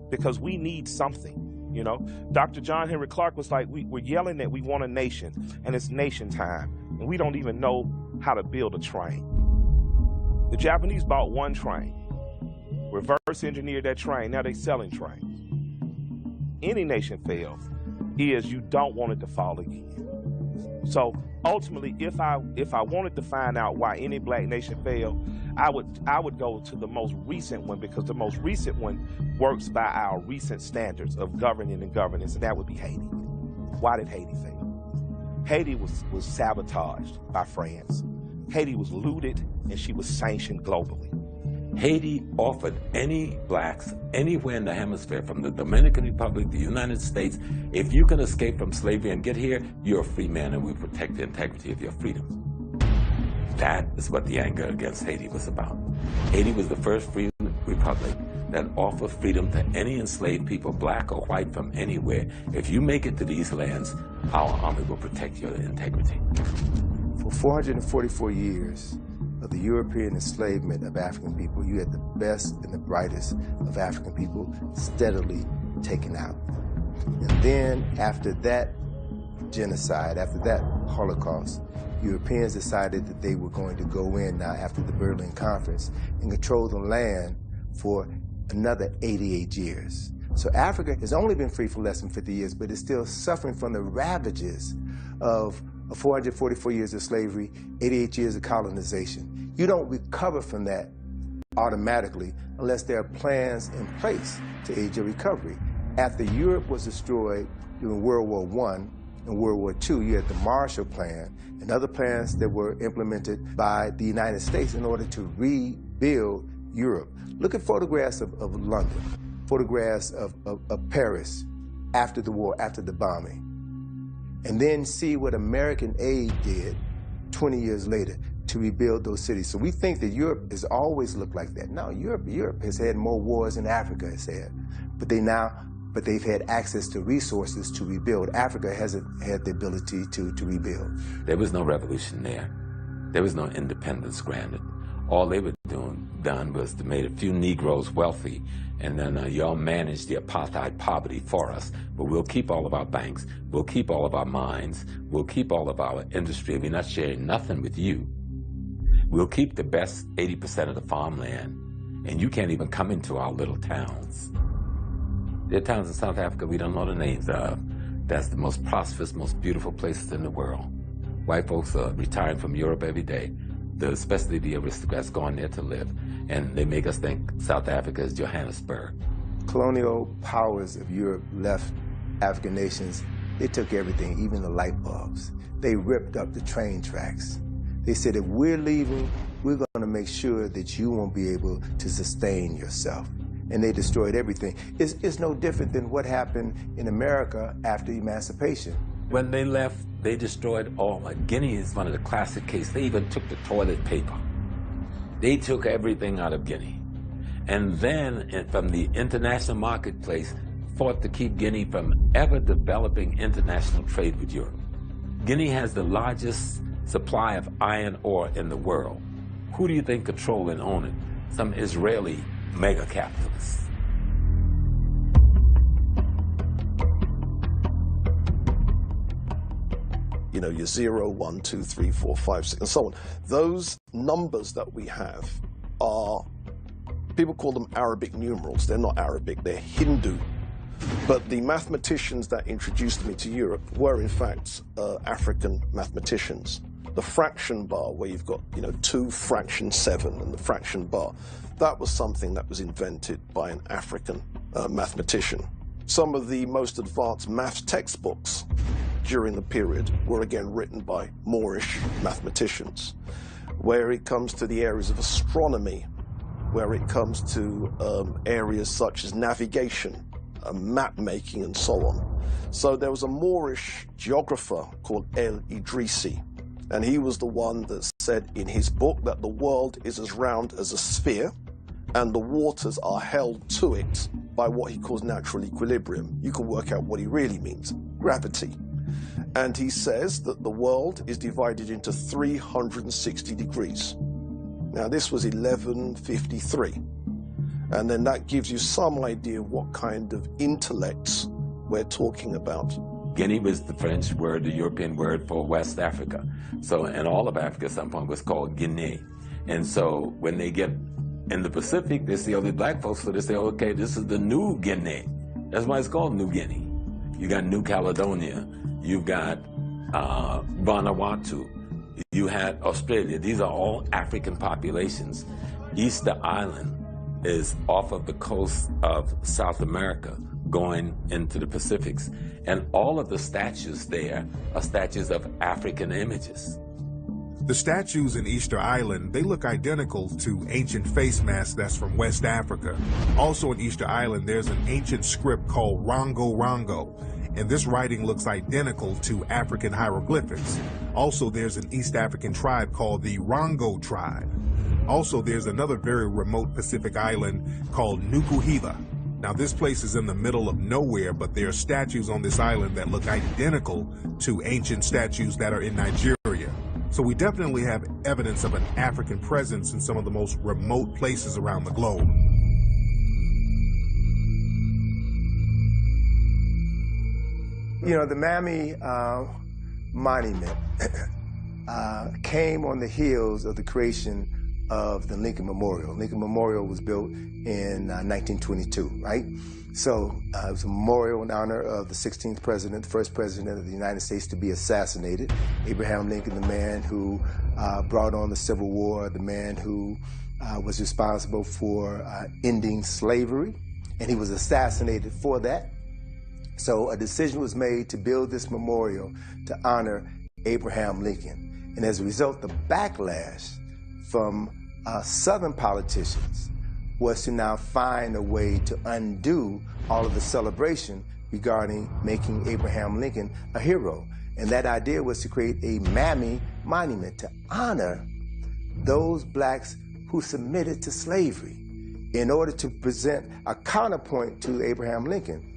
Because we need something. You know, Dr. John Henry Clark was like, we're yelling that we want a nation, and it's nation time, and we don't even know how to build a train. The Japanese bought one train, reverse engineered that train, now they're selling trains. Any nation fails is you don't want it to fall again. So ultimately, if I wanted to find out why any black nation failed, I would go to the most recent one, because the most recent one works by our recent standards of governing and governance, and that would be Haiti. Why did Haiti fail? Haiti was sabotaged by France. Haiti was looted, and she was sanctioned globally. Haiti offered any blacks anywhere in the hemisphere, from the Dominican Republic, the United States, if you can escape from slavery and get here, you're a free man, and we protect the integrity of your freedoms. That is what the anger against Haiti was about. Haiti was the first free republic that offered freedom to any enslaved people, black or white, from anywhere. If you make it to these lands, our army will protect your integrity. For 444 years of the European enslavement of African people, you had the best and the brightest of African people steadily taken out. And then after that genocide, after that Holocaust, Europeans decided that they were going to go in now after the Berlin Conference and control the land for another 88 years. So Africa has only been free for less than 50 years, but is still suffering from the ravages of 444 years of slavery, 88 years of colonization. You don't recover from that automatically unless there are plans in place to aid your recovery. After Europe was destroyed during World War I and World War II, you had the Marshall Plan and other plans that were implemented by the United States in order to rebuild Europe. Look at photographs of London, photographs of Paris after the war, after the bombing, and then see what American aid did 20 years later to rebuild those cities. So we think that Europe has always looked like that. No, Europe has had more wars than Africa has had, but they now but they've had access to resources to rebuild. Africa hasn't had the ability to rebuild. There was no revolution there. There was no independence granted. All they were done was to make a few Negroes wealthy, and then y'all managed the apartheid poverty for us. But we'll keep all of our banks, we'll keep all of our mines, we'll keep all of our industry. We're not sharing nothing with you. We'll keep the best 80% of the farmland, and you can't even come into our little towns. There are towns in South Africa we don't know the names of. That's the most prosperous, most beautiful places in the world. White folks are retiring from Europe every day, especially the aristocrats going there to live. And they make us think South Africa is Johannesburg. Colonial powers of Europe left African nations. They took everything, even the light bulbs. They ripped up the train tracks. They said, if we're leaving, we're going to make sure that you won't be able to sustain yourself. And they destroyed everything. It's no different than what happened in America after emancipation. When they left, they destroyed all. Guinea is one of the classic cases. They even took the toilet paper. They took everything out of Guinea. And then, from the international marketplace, fought to keep Guinea from ever developing international trade with Europe. Guinea has the largest supply of iron ore in the world. Who do you think control and own it? Some Israeli mega capitalists. You know, your 0, 1, 2, 3, 4, 5, 6, and so on. Those numbers that we have are, people call them Arabic numerals. They're not Arabic, they're Hindu. But the mathematicians that introduced me to Europe were, in fact, African mathematicians. The fraction bar, where you've got, 2 fraction 7 and the fraction bar, that was something that was invented by an African mathematician. Some of the most advanced maths textbooks during the period were again written by Moorish mathematicians. Where it comes to the areas of astronomy, where it comes to areas such as navigation, map making, and so on. So there was a Moorish geographer called El-Idrisi, and he was the one that said in his book that the world is as round as a sphere, and the waters are held to it by what he calls natural equilibrium. You can work out what he really means, gravity. And he says that the world is divided into 360 degrees. Now, this was 1153. And then that gives you some idea of what kind of intellects we're talking about. Guinea was the French word, the European word for West Africa. So, and all of Africa at some point was called Guinea. And so when they get in the Pacific, they see all these black folks, so they say, okay, this is the New Guinea. That's why it's called New Guinea. You got New Caledonia, you've got Vanuatu, you had Australia. These are all African populations. Easter Island is off of the coast of South America, going into the Pacifics. And all of the statues there are statues of African images. The statues in Easter Island, they look identical to ancient face masks that's from West Africa. Also in Easter Island, there's an ancient script called Rongo Rongo, and this writing looks identical to African hieroglyphics. Also, there's an East African tribe called the Rongo tribe. Also, there's another very remote Pacific island called Nukuhiva. Now, this place is in the middle of nowhere, but there are statues on this island that look identical to ancient statues that are in Nigeria. So we definitely have evidence of an African presence in some of the most remote places around the globe. You know, the Mammy Monument came on the heels of the creation of the Lincoln Memorial. Lincoln Memorial was built in 1922, right? So it was a memorial in honor of the 16th president, the first president of the United States to be assassinated. Abraham Lincoln, the man who brought on the Civil War, the man who was responsible for ending slavery, and he was assassinated for that. So a decision was made to build this memorial to honor Abraham Lincoln. And as a result, the backlash from Southern politicians was to now find a way to undo all of the celebration regarding making Abraham Lincoln a hero. And that idea was to create a Mammy Monument to honor those blacks who submitted to slavery in order to present a counterpoint to Abraham Lincoln.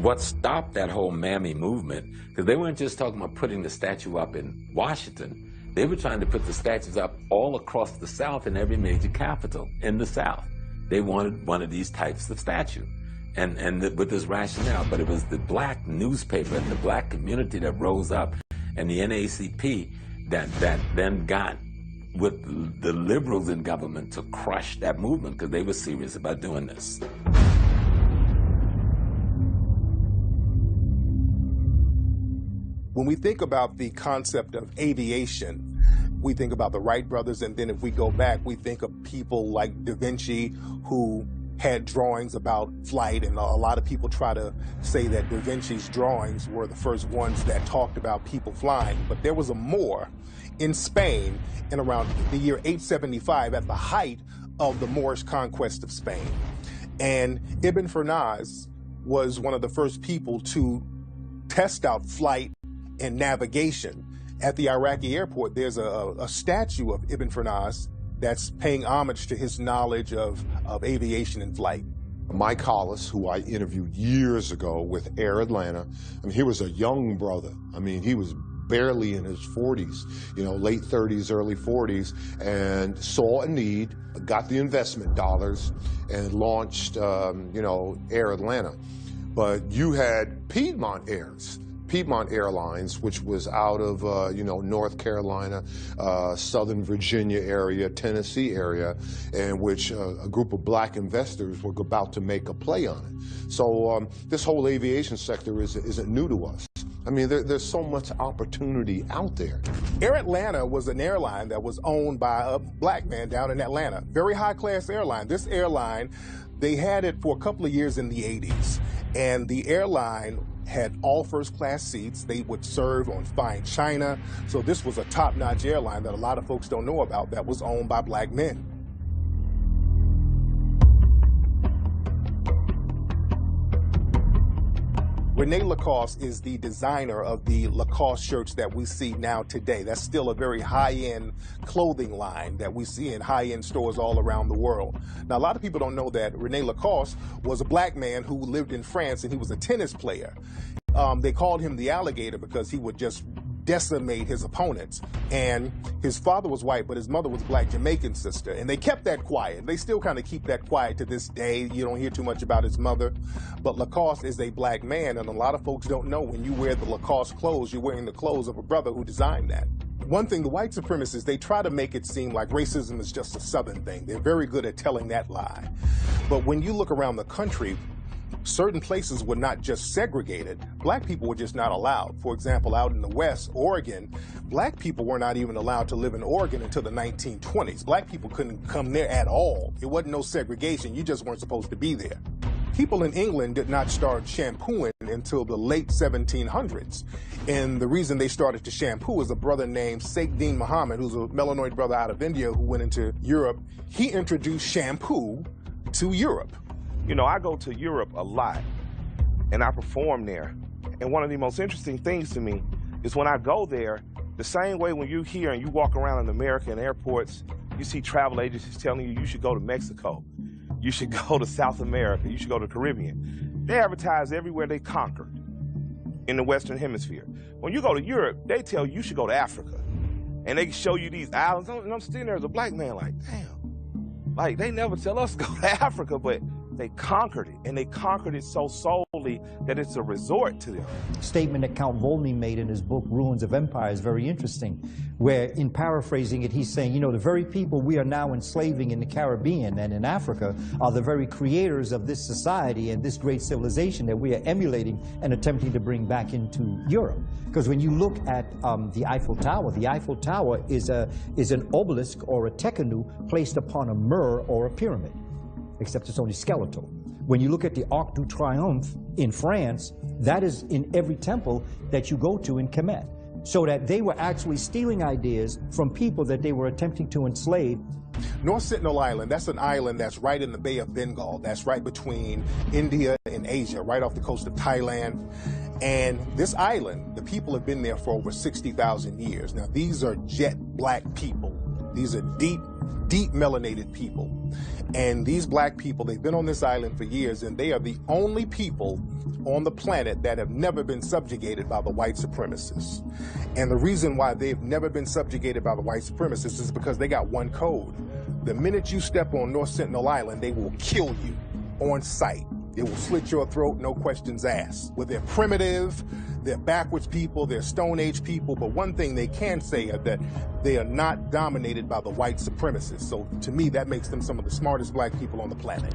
what stopped that whole Mammy movement, because they weren't just talking about putting the statue up in Washington, they were trying to put the statues up all across the South in every major capital in the South. They wanted one of these types of statue, and with this rationale. But it was the black newspaper and the black community that rose up, and the NAACP that then got with the liberals in government to crush that movement, because they were serious about doing this. When we think about the concept of aviation, we think about the Wright brothers, and then if we go back, we think of people like Da Vinci, who had drawings about flight, and a lot of people try to say that Da Vinci's drawings were the first ones that talked about people flying. But there was a Moor in Spain in around the year 875 at the height of the Moorish conquest of Spain. And Ibn Firnas was one of the first people to test out flight and navigation. At the Iraqi airport, there's a statue of Ibn Firnas that's paying homage to his knowledge of aviation and flight. Mike Hollis, who I interviewed years ago with Air Atlanta, I mean, he was a young brother. I mean, he was barely in his 40s, you know, late 30s, early 40s, and saw a need, got the investment dollars, and launched, you know, Air Atlanta. But you had Piedmont Airlines, which was out of, you know, North Carolina, Southern Virginia area, Tennessee area, in which a group of black investors were about to make a play on it. So this whole aviation sector isn't new to us. I mean, there's so much opportunity out there. Air Atlanta was an airline that was owned by a black man down in Atlanta. Very high-class airline. This airline, they had it for a couple of years in the 80s, and the airline had all first-class seats. They would serve on fine china. So this was a top-notch airline that a lot of folks don't know about that was owned by black men. Rene Lacoste is the designer of the Lacoste shirts that we see now today. That's still a very high-end clothing line that we see in high-end stores all around the world. Now, a lot of people don't know that Rene Lacoste was a black man who lived in France, and he was a tennis player. They called him the alligator because he would just decimate his opponents. And his father was white, but his mother was black Jamaican sister. And they kept that quiet. They still kind of keep that quiet to this day. You don't hear too much about his mother. But Lacoste is a black man, and a lot of folks don't know when you wear the Lacoste clothes, you're wearing the clothes of a brother who designed that. One thing, the white supremacists, they try to make it seem like racism is just a Southern thing. They're very good at telling that lie. But when you look around the country, certain places were not just segregated. Black people were just not allowed. For example, out in the West, Oregon, black people were not even allowed to live in Oregon until the 1920s. Black people couldn't come there at all. It wasn't no segregation. You just weren't supposed to be there. People in England did not start shampooing until the late 1700s. And the reason they started to shampoo was a brother named Sheikh Deen Muhammad, who's a melanoid brother out of India who went into Europe. He introduced shampoo to Europe. You know, I go to Europe a lot, and I perform there. And one of the most interesting things to me is when I go there, the same way when you're here and you walk around in American airports, you see travel agencies telling you should go to Mexico, you should go to South America, you should go to the Caribbean. They advertise everywhere they conquered in the Western Hemisphere. When you go to Europe, they tell you should go to Africa. And they show you these islands, and I'm sitting there as a black man like, damn. Like, they never tell us to go to Africa, but they conquered it, and they conquered it so solely that it's a resort to them. Statement that Count Volney made in his book, Ruins of Empire, is very interesting, where, in paraphrasing it, he's saying, you know, the very people we are now enslaving in the Caribbean and in Africa are the very creators of this society and this great civilization that we are emulating and attempting to bring back into Europe. Because when you look at the Eiffel Tower is an obelisk or a tekenu placed upon a mur or a pyramid, except it's only skeletal. When you look at the Arc de Triomphe in France, that is in every temple that you go to in Kemet. So that they were actually stealing ideas from people that they were attempting to enslave. North Sentinel Island, that's an island that's right in the Bay of Bengal. That's right between India and Asia, right off the coast of Thailand. And this island, the people have been there for over 60,000 years. Now, these are jet black people. These are deep deep melanated people. And these black people, they've been on this island for years, and they are the only people on the planet that have never been subjugated by the white supremacists. And the reason why they've never been subjugated by the white supremacists is because they got one code. The minute you step on North Sentinel Island, they will kill you on sight. They will slit your throat, no questions asked. Well, they're primitive, they're backwards people, they're Stone Age people, but one thing they can say is that they are not dominated by the white supremacists. So to me, that makes them some of the smartest black people on the planet.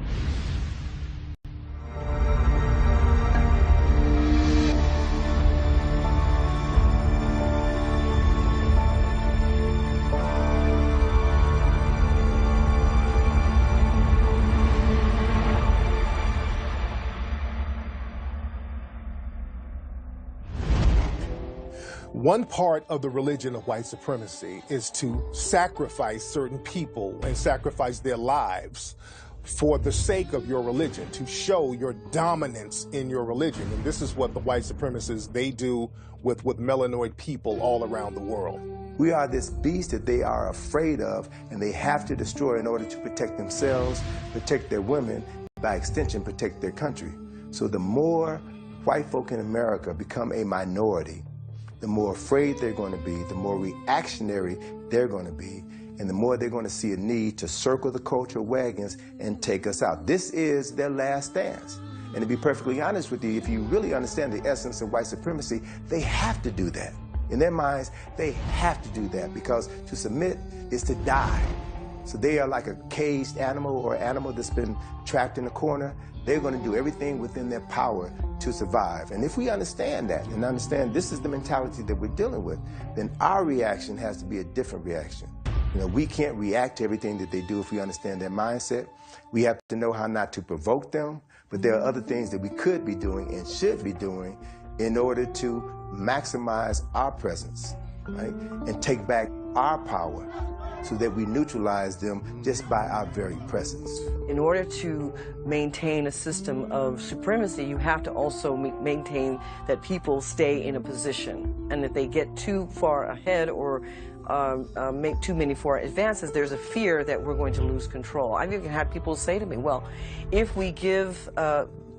One part of the religion of white supremacy is to sacrifice certain people and sacrifice their lives for the sake of your religion, to show your dominance in your religion. And this is what the white supremacists, they do with melanoid people all around the world. We are this beast that they are afraid of, and they have to destroy in order to protect themselves, protect their women, by extension, protect their country. So the more white folk in America become a minority, the more afraid they're going to be, the more reactionary they're going to be, and the more they're going to see a need to circle the cultural wagons and take us out. This is their last stance. And to be perfectly honest with you, if you really understand the essence of white supremacy, they have to do that. In their minds, they have to do that, because to submit is to die. So they are like a caged animal or animal that's been trapped in a corner. They're going to do everything within their power to survive. And if we understand that and understand this is the mentality that we're dealing with, then our reaction has to be a different reaction. You know, we can't react to everything that they do if we understand their mindset. We have to know how not to provoke them, but there are other things that we could be doing and should be doing in order to maximize our presence, right? And take back our power so that we neutralize them just by our very presence. In order to maintain a system of supremacy, you have to also maintain that people stay in a position. And if they get too far ahead or make too many forward advances, there's a fear that we're going to lose control. I've even had people say to me, well, if we give,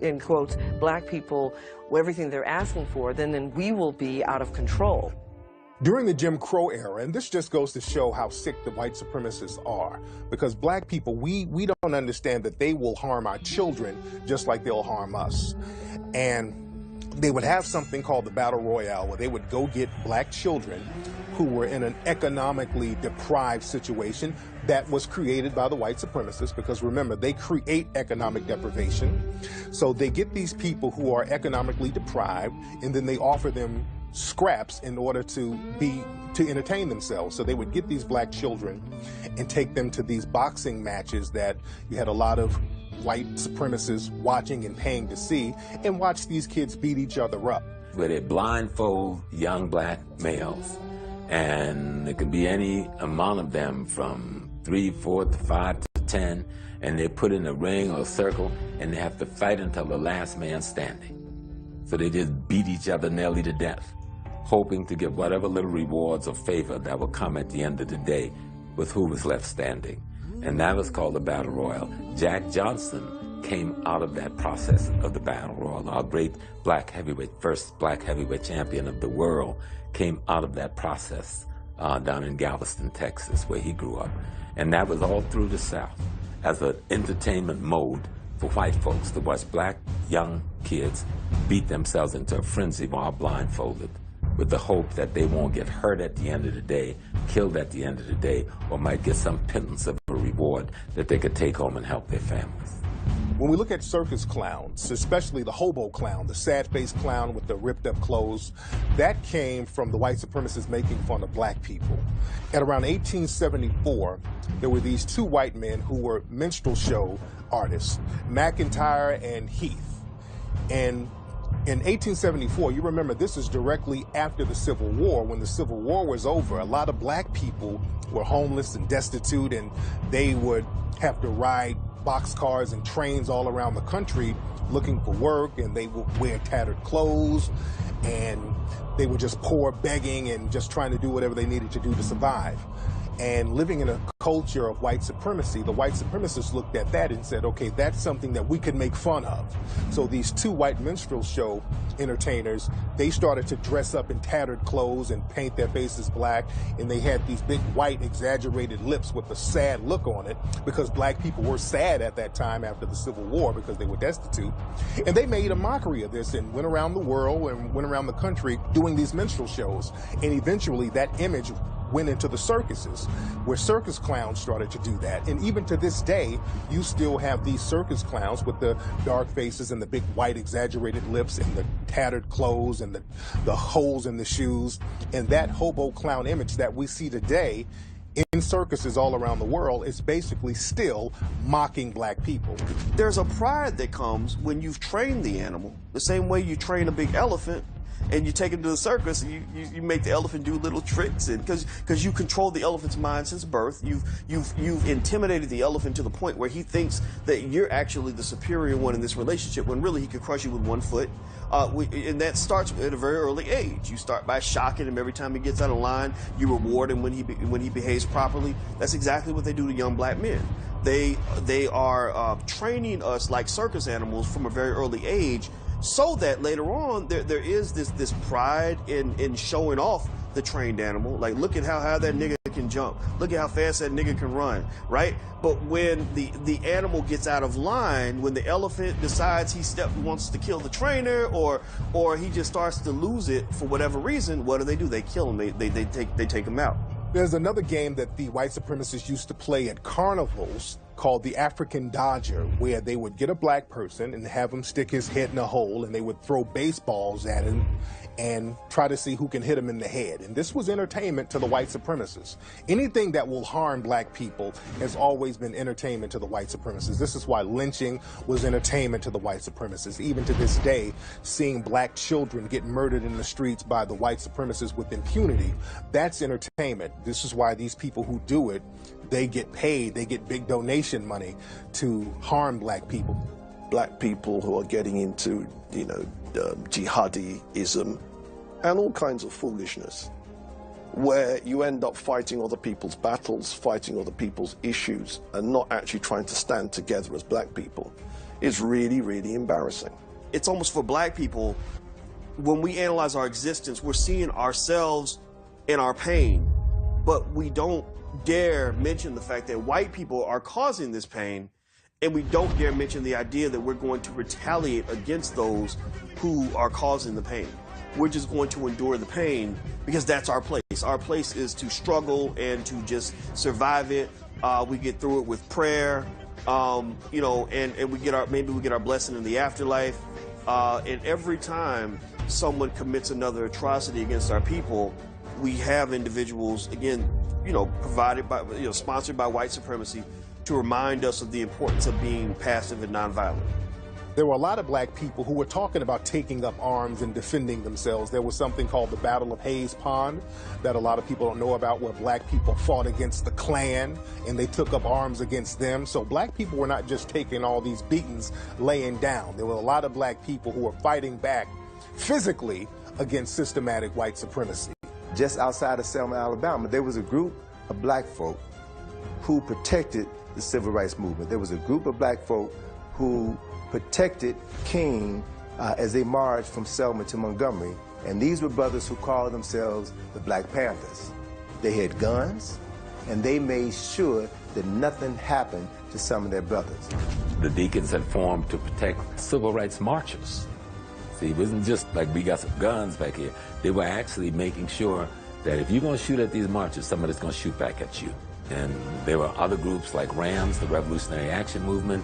in quotes, black people everything they're asking for, then we will be out of control. During the Jim Crow era, and this just goes to show how sick the white supremacists are, because black people, we don't understand that they will harm our children just like they'll harm us. And they would have something called the Battle Royale, where they would go get black children who were in an economically deprived situation that was created by the white supremacists, because remember, they create economic deprivation. So they get these people who are economically deprived, and then they offer them scraps in order to entertain themselves. So they would get these black children and take them to these boxing matches that you had a lot of white supremacists watching and paying to see, and watch these kids beat each other up. Where they blindfold young black males, and it could be any amount of them from 3, 4 to 5 to 10, and they're put in a ring or a circle, and they have to fight until the last man standing. So they just beat each other nearly to death, hoping to get whatever little rewards or favor that will come at the end of the day with who was left standing. And that was called the Battle Royal. Jack Johnson came out of that process of the Battle Royal. Our great black heavyweight, first black heavyweight champion of the world, came out of that process down in Galveston, Texas, where he grew up. And that was all through the South as an entertainment mode for white folks to watch black young kids beat themselves into a frenzy while blindfolded, with the hope that they won't get hurt at the end of the day, killed at the end of the day, or might get some pittance of a reward that they could take home and help their families. When we look at circus clowns, especially the hobo clown, the sad-faced clown with the ripped-up clothes, that came from the white supremacists making fun of black people. At around 1874, there were these two white men who were minstrel show artists, McIntyre and Heath. And in 1874, you remember this is directly after the Civil War. When the Civil War was over, a lot of black people were homeless and destitute, and they would have to ride boxcars and trains all around the country looking for work, and they would wear tattered clothes, and they were just poor, begging, and just trying to do whatever they needed to do to survive. And living in a culture of white supremacy, the white supremacists looked at that and said, okay, that's something that we could make fun of. So these two white minstrel show entertainers, they started to dress up in tattered clothes and paint their faces black, and they had these big white exaggerated lips with a sad look on it, because black people were sad at that time after the Civil War because they were destitute. And they made a mockery of this and went around the world and went around the country doing these minstrel shows. And eventually that image went into the circuses, where circus clowns started to do that. And even to this day, you still have these circus clowns with the dark faces and the big white exaggerated lips and the tattered clothes and the holes in the shoes. And that hobo clown image that we see today in circuses all around the world is basically still mocking black people. There's a pride that comes when you've trained the animal, the same way you train a big elephant and you take him to the circus and you make the elephant do little tricks, and because you control the elephant's mind since birth, you've intimidated the elephant to the point where he thinks that you're actually the superior one in this relationship, when really he could crush you with 1 foot. And that starts at a very early age. You start by shocking him every time he gets out of line. You reward him when he behaves properly. That's exactly what they do to young black men. They are training us like circus animals from a very early age, so that later on there is this pride in showing off the trained animal. Like, look at how high that nigga can jump. Look at how fast that nigga can run, right? But when the animal gets out of line, when the elephant decides he wants to kill the trainer, or he just starts to lose it for whatever reason, what do? They kill him. They take him out. There's another game that the white supremacists used to play at carnivals called the African Dodger, where they would get a black person and have him stick his head in a hole, and they would throw baseballs at him and try to see who can hit him in the head. And this was entertainment to the white supremacists. Anything that will harm black people has always been entertainment to the white supremacists. This is why lynching was entertainment to the white supremacists. Even to this day, seeing black children get murdered in the streets by the white supremacists with impunity, that's entertainment. This is why these people who do it, they get paid, they get big donation money to harm black people. Black people who are getting into, jihadism and all kinds of foolishness, where you end up fighting other people's battles, fighting other people's issues, and not actually trying to stand together as black people, is really, really embarrassing. It's almost for black people, when we analyze our existence, we're seeing ourselves in our pain, but we don't dare mention the fact that white people are causing this pain, and we don't dare mention the idea that we're going to retaliate against those who are causing the pain. We're just going to endure the pain because that's our place. Our place is to struggle and to just survive it. We get through it with prayer, and maybe we get our blessing in the afterlife. And every time someone commits another atrocity against our people, we have individuals, again, sponsored by white supremacy, to remind us of the importance of being passive and nonviolent. There were a lot of black people who were talking about taking up arms and defending themselves. There was something called the Battle of Hayes Pond that a lot of people don't know about, where black people fought against the Klan and they took up arms against them. So black people were not just taking all these beatings laying down. There were a lot of black people who were fighting back physically against systematic white supremacy. Just outside of Selma, Alabama, there was a group of black folk who protected the civil rights movement. There was a group of black folk who protected King as they marched from Selma to Montgomery. And these were brothers who called themselves the Black Panthers. They had guns, and they made sure that nothing happened to some of their brothers. The Deacons had formed to protect civil rights marchers. See, it wasn't just like we got some guns back here. They were actually making sure that if you're going to shoot at these marchers, somebody's going to shoot back at you. And there were other groups like RAMS, the Revolutionary Action Movement,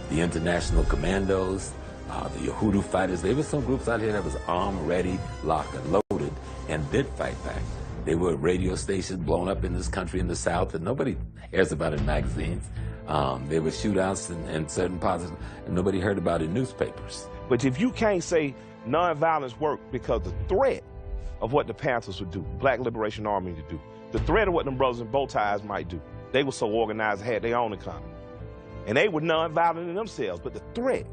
the International Commandos, the Yahudu Fighters. There were some groups out here that was armed, ready, locked, and loaded, and did fight back. There were radio stations blown up in this country in the South that nobody hears about in magazines. There were shootouts in certain parts, and nobody heard about it in newspapers. But if you can't say nonviolence worked because the threat of what the Panthers would do, Black Liberation Army to do, the threat of what them brothers in bow ties might do, they were so organized, had their own economy. And they were nonviolent in themselves, but the threat,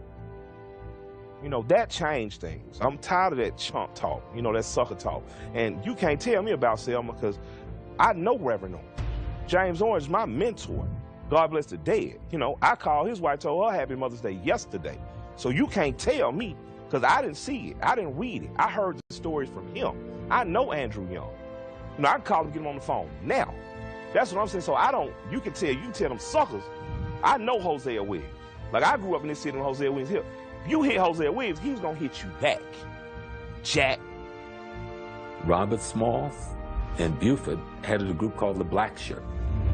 that changed things. I'm tired of that chump talk, that sucker talk. And you can't tell me about Selma because I know Reverend Norman. James Orange is my mentor. God bless the dead. You know, I called his wife, told her Happy Mother's Day yesterday. So you can't tell me, because I didn't see it. I didn't read it. I heard the stories from him. I know Andrew Young. You know, I can call him, get him on the phone now. That's what I'm saying. So I don't, you can tell them suckers. I know Hosea Williams. Like, I grew up in this city when Hosea Williams hit. If you hit Hosea Williams, he's going to hit you back. Jack. Robert Smalls and Buford headed a group called the Black Shirt.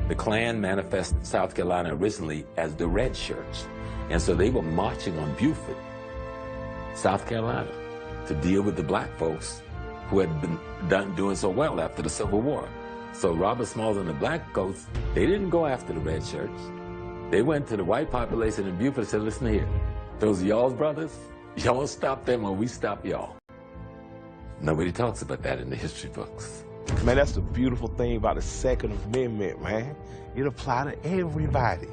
The Klan manifested in South Carolina originally as the Red Shirts. And so they were marching on Buford, South Carolina, to deal with the black folks who had been doing so well after the Civil War. So Robert Smalls and the black coats, they didn't go after the Red Shirts. They went to the white population in Buford and said, listen here, those are y'all's brothers. Y'all stop them or we stop y'all. Nobody talks about that in the history books. Man, that's the beautiful thing about the Second Amendment, man. It applies to everybody.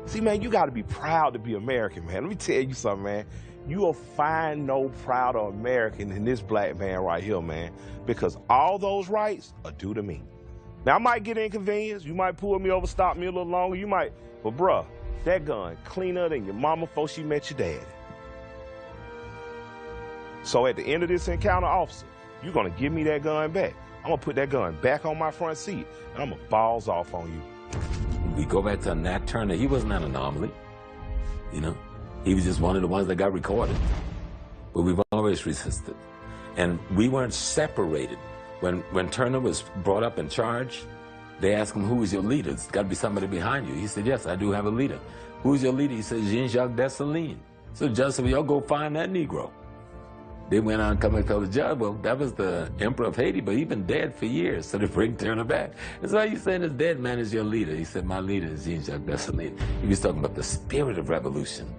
See, man, you got to be proud to be American, man. Let me tell you something, man. You will find no prouder American than this black man right here, man, because all those rights are due to me. Now, I might get inconvenienced. You might pull me over, stop me a little longer. You might, but bruh, that gun cleaner than your mama before she met your daddy. So at the end of this encounter, officer, you're going to give me that gun back. I'm going to put that gun back on my front seat, and I'm going to balls off on you. We go back to Nat Turner. He wasn't an anomaly, you know. He was just one of the ones that got recorded. But we've always resisted. And we weren't separated. When Turner was brought up in charge, they asked him, who is your leader? It's got to be somebody behind you. He said, yes, I do have a leader. Who's your leader? He said, Jean-Jacques Dessalines. So the judge said, well, y'all go find that Negro. They went on and come and tell the judge, well, that was the Emperor of Haiti, but he's been dead for years, so they bring Turner back. And so you saying this dead man is your leader? He said, my leader is Jean-Jacques Dessalines. He was talking about the spirit of revolution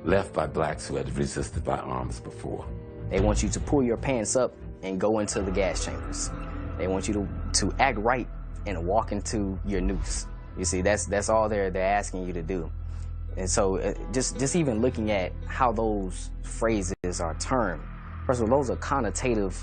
left by blacks who had resisted by arms before. They want you to pull your pants up and go into the gas chambers. They want you to act right and walk into your noose. You see, that's all they're asking you to do. And so just even looking at how those phrases are termed, first of all, those are connotative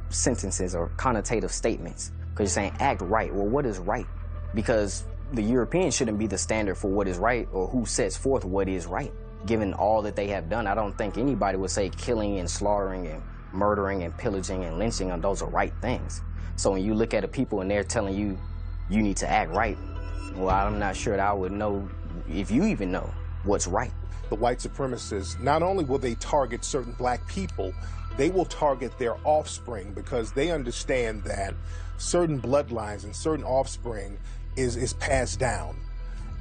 sentences or connotative statements, because you're saying act right. Well, what is right? Because the Europeans shouldn't be the standard for what is right or who sets forth what is right. Given all that they have done, I don't think anybody would say killing and slaughtering and murdering and pillaging and lynching, and those are right things. So when you look at a people and they're telling you, you need to act right, well, I'm not sure that I would know if you even know what's right. The white supremacists, not only will they target certain black people, they will target their offspring, because they understand that certain bloodlines and certain offspring is passed down.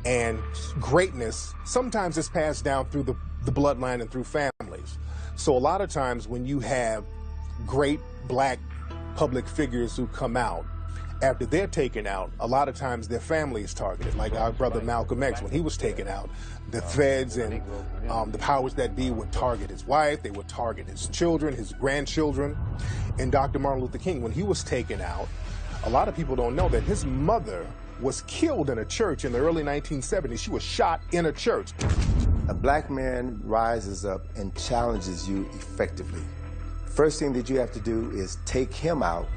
And greatness sometimes is passed down through the bloodline and through families. So a lot of times when you have great black public figures who come out, after they're taken out, a lot of times their family is targeted. Like our brother Malcolm X, when he was taken out, the feds and the powers that be would target his wife, they would target his children, his grandchildren. And Dr. Martin Luther King, when he was taken out, a lot of people don't know that his mother was killed in a church in the early 1970s. She was shot in a church. A black man rises up and challenges you effectively. First thing that you have to do is take him out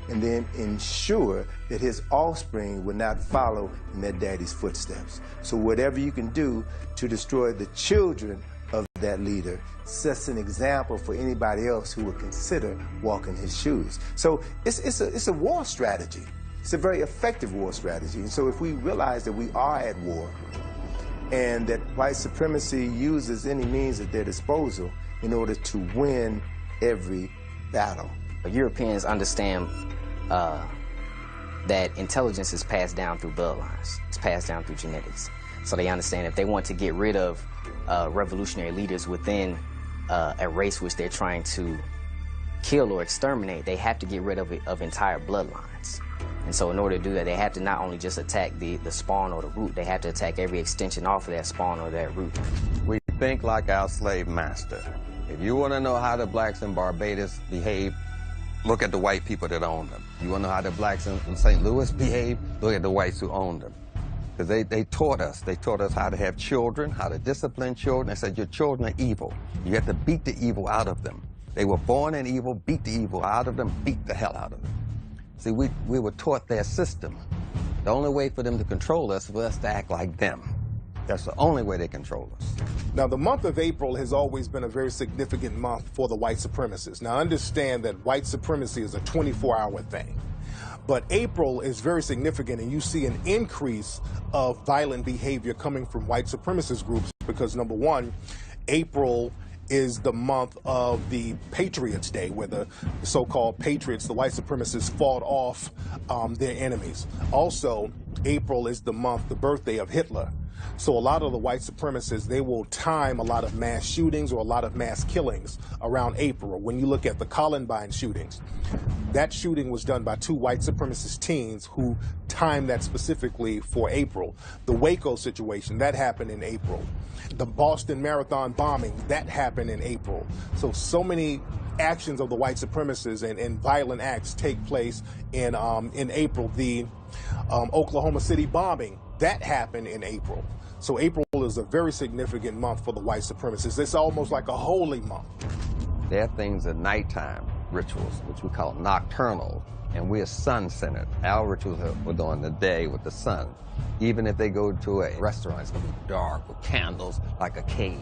and then ensure that his offspring will not follow in their daddy's footsteps. So whatever you can do to destroy the children of that leader sets an example for anybody else who will consider walking his shoes. So it's a war strategy. It's a very effective war strategy. And so if we realize that we are at war and that white supremacy uses any means at their disposal in order to win every battle. Europeans understand that intelligence is passed down through bloodlines. It's passed down through genetics. So they understand if they want to get rid of revolutionary leaders within a race which they're trying to kill or exterminate, they have to get rid of entire bloodlines. And so in order to do that, they have to not only just attack the spawn or the root, they have to attack every extension off of that spawn or that root. We think like our slave master. If you want to know how the blacks in Barbados behave, look at the white people that own them. You want to know how the blacks in St. Louis behave, look at the whites who own them. Because they taught us. They taught us how to have children, how to discipline children. They said, your children are evil. You have to beat the evil out of them. They were born in evil, beat the evil out of them, beat the hell out of them. See, we were taught their system. The only way for them to control us is for us to act like them. That's the only way they control us. Now, the month of April has always been a very significant month for the white supremacists. Now, understand that white supremacy is a 24-hour thing. But April is very significant, and you see an increase of violent behavior coming from white supremacist groups because, number one, April is the month of the Patriots' Day, where the so-called patriots, the white supremacists, fought off their enemies. Also, April is the month, the birthday of Hitler. So a lot of the white supremacists, they will time a lot of mass shootings or a lot of mass killings around April. When you look at the Columbine shootings, that shooting was done by 2 white supremacist teens who timed that specifically for April. The Waco situation, that happened in April. The Boston Marathon bombing, that happened in April. So many actions of the white supremacists and violent acts take place in April. The Oklahoma City bombing, that happened in April. So April is a very significant month for the white supremacists. It's almost like a holy month. There are things at nighttime rituals, which we call nocturnal, and we're sun-centered. Our rituals are during the day with the sun. Even if they go to a restaurant, it's going to be dark with candles like a cave.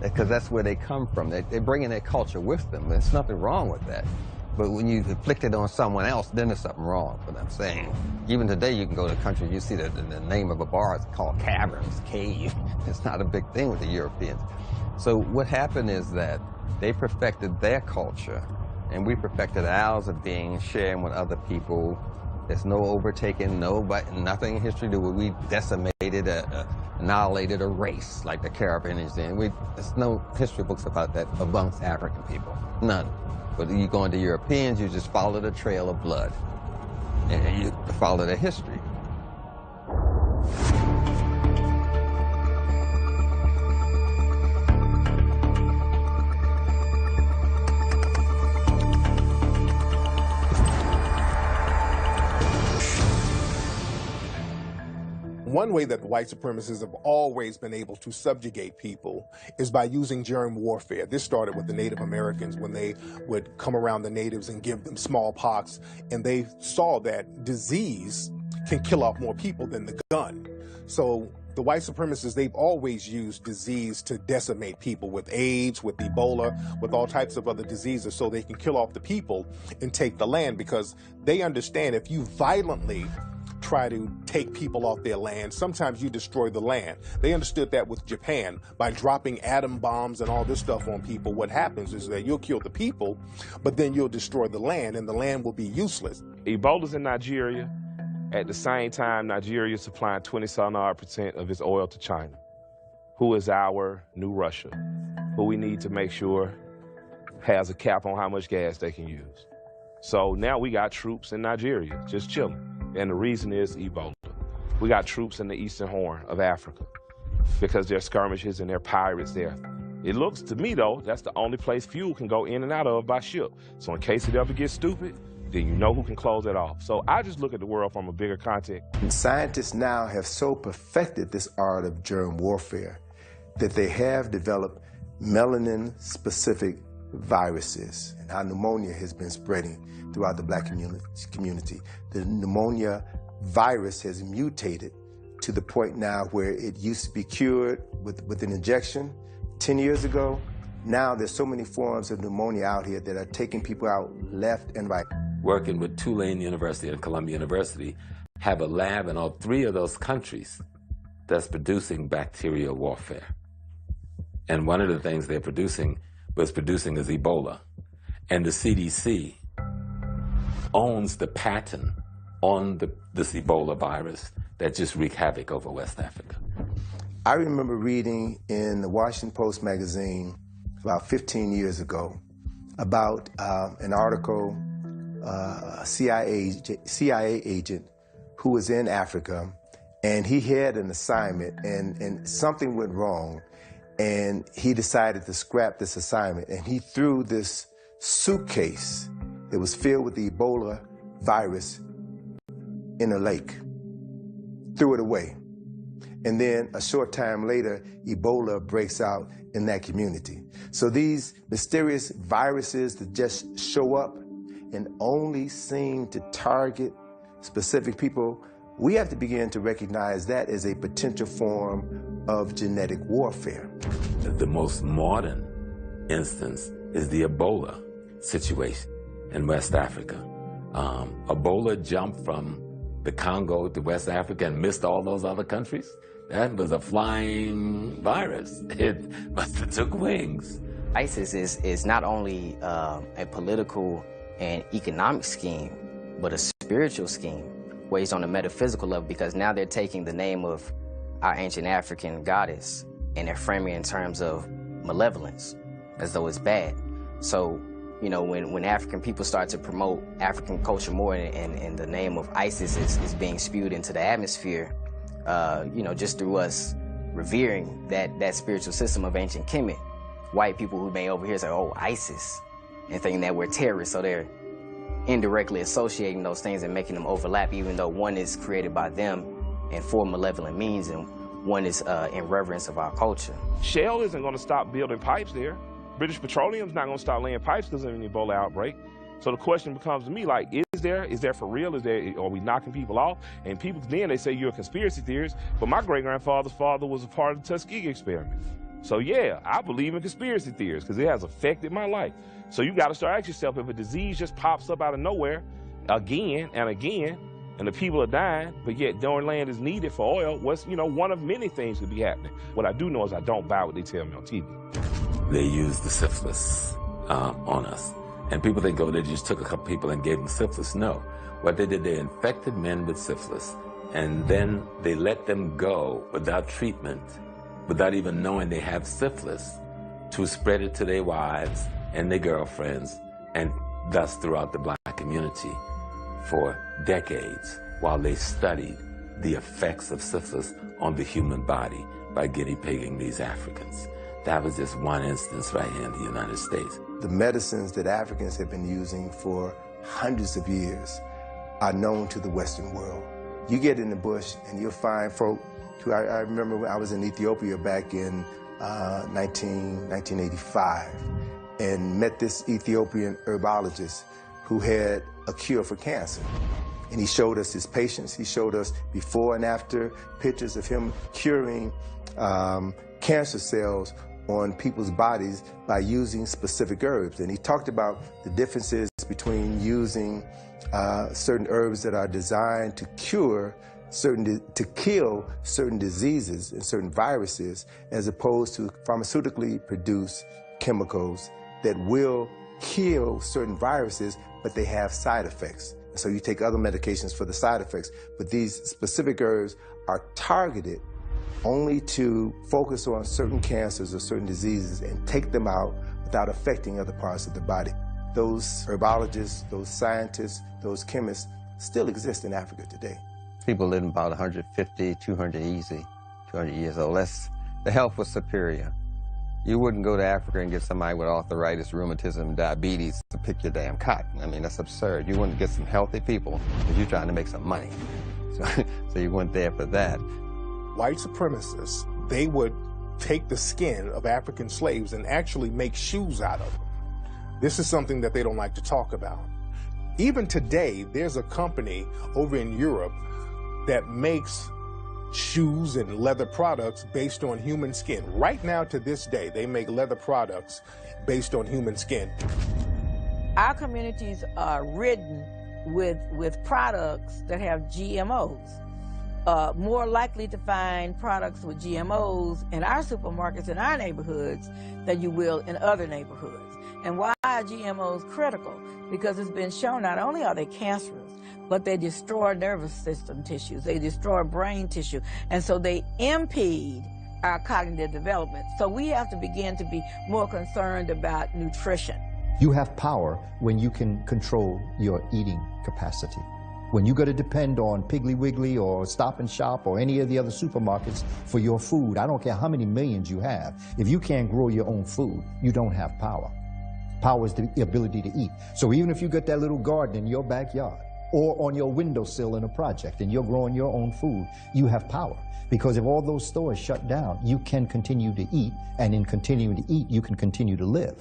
Because that's where they come from. They bring in their culture with them. There's nothing wrong with that. But when you inflict it on someone else, then there's something wrong. But I'm saying, even today, you can go to the country, you see the name of a bar, it's called Caverns, Cave. It's not a big thing with the Europeans. So what happened is that they perfected their culture, and we perfected ours of being sharing with other people. There's no overtaking, nothing in history to where we decimated, annihilated a race like the Caribbeans did. There's no history books about that amongst African people, none. But you go into Europeans, you just follow the trail of blood, and you follow the history. One way that the white supremacists have always been able to subjugate people is by using germ warfare. This started with the Native Americans when they would come around the natives and give them smallpox, and they saw that disease can kill off more people than the gun. So the white supremacists, they've always used disease to decimate people with AIDS, with Ebola, with all types of other diseases so they can kill off the people and take the land, because they understand if you violently try to take people off their land, sometimes you destroy the land. They understood that with Japan. By dropping atom bombs and all this stuff on people, what happens is that you'll kill the people, but then you'll destroy the land, and the land will be useless. Ebola's in Nigeria. At the same time, Nigeria is supplying 20% of its oil to China, who is our new Russia, who we need to make sure has a cap on how much gas they can use. So now we got troops in Nigeria just chilling. And the reason is Ebola. We got troops in the Eastern Horn of Africa because there's skirmishes and there are pirates there. It looks to me, though, that's the only place fuel can go in and out of by ship. So in case it ever gets stupid, then you know who can close it off. So I just look at the world from a bigger context. And scientists now have so perfected this art of germ warfare that they have developed melanin-specific viruses, and how pneumonia has been spreading throughout the black community. The pneumonia virus has mutated to the point now where it used to be cured with an injection 10 years ago. Now there's so many forms of pneumonia out here that are taking people out left and right. Working with Tulane University and Columbia University, have a lab in all 3 of those countries that's producing bacterial warfare. And one of the things they're producing is Ebola. And the CDC owns the patent on this Ebola virus that just wreaked havoc over West Africa. I remember reading in the Washington Post magazine about 15 years ago about an article, a CIA agent who was in Africa, and he had an assignment, and something went wrong, and he decided to scrap this assignment, and he threw this suitcase that was filled with the Ebola virus in a lake, threw it away. And then a short time later, Ebola breaks out in that community. So these mysterious viruses that just show up and only seem to target specific people, we have to begin to recognize that as a potential form of genetic warfare. The most modern instance is the Ebola situation in West Africa. Ebola jumped from the Congo to West Africa and missed all those other countries. That was a flying virus. It must have took wings. ISIS is not only a political and economic scheme, but a spiritual scheme based on a metaphysical level, because now they're taking the name of our ancient African goddess and they're framing it in terms of malevolence, as though it's bad. So, you know, when African people start to promote African culture more and the name of ISIS is being spewed into the atmosphere, you know, just through us revering that spiritual system of ancient Kemet, white people who may over here say, oh, ISIS, and thinking that we're terrorists, so they're indirectly associating those things and making them overlap, even though one is created by them and for malevolent means, and one is in reverence of our culture. Shell isn't going to stop building pipes there. British Petroleum's not going to stop laying pipes because of an Ebola outbreak. So the question becomes to me, like, is there for real? Are we knocking people off? And people, then they say you're a conspiracy theorist, but my great-grandfather's father was a part of the Tuskegee experiment. So yeah, I believe in conspiracy theories because it has affected my life. So you got to start asking yourself, if a disease just pops up out of nowhere again and again, and the people are dying, but yet foreign land is needed for oil, what's, you know, one of many things could be happening. What I do know is I don't buy what they tell me on TV. They used the syphilis on us. And people think, oh, they just took a couple people and gave them syphilis. No. What they did, they infected men with syphilis, and then they let them go without treatment, without even knowing they have syphilis, to spread it to their wives and their girlfriends, and thus throughout the black community for decades, while they studied the effects of syphilis on the human body by guinea pigging these Africans. That was just one instance right here in the United States. The medicines that Africans have been using for hundreds of years are known to the Western world. You get in the bush and you'll find folk who, I remember when I was in Ethiopia back in 1985 and met this Ethiopian herbologist who had a cure for cancer. And he showed us his patients. He showed us before and after pictures of him curing cancer cells on people's bodies by using specific herbs. And he talked about the differences between using certain herbs that are designed to kill certain diseases and certain viruses, as opposed to pharmaceutically produced chemicals that will kill certain viruses, but they have side effects. So you take other medications for the side effects, but these specific herbs are targeted only to focus on certain cancers or certain diseases and take them out without affecting other parts of the body. Those herbologists, those scientists, those chemists still exist in Africa today. People living about 150, 200 easy, 200 years old. The health was superior. You wouldn't go to Africa and get somebody with arthritis, rheumatism, diabetes to pick your damn cotton. I mean, that's absurd. You wouldn't get some healthy people because you're trying to make some money. So you went there for that. White supremacists, they would take the skin of African slaves and actually make shoes out of them. This is something that they don't like to talk about. Even today, there's a company over in Europe that makes shoes and leather products based on human skin. Right now, to this day, they make leather products based on human skin. Our communities are ridden with products that have GMOs. More likely to find products with GMOs in our supermarkets in our neighborhoods than you will in other neighborhoods. And why are GMOs critical? Because it's been shown not only are they cancerous, but they destroy nervous system tissues, they destroy brain tissue, and so they impede our cognitive development. So we have to begin to be more concerned about nutrition. You have power when you can control your eating capacity. When you got to depend on Piggly Wiggly or Stop and Shop or any of the other supermarkets for your food, I don't care how many millions you have, if you can't grow your own food, you don't have power. Power is the ability to eat. So even if you got that little garden in your backyard or on your windowsill in a project and you're growing your own food, you have power. Because if all those stores shut down, you can continue to eat, and in continuing to eat, you can continue to live.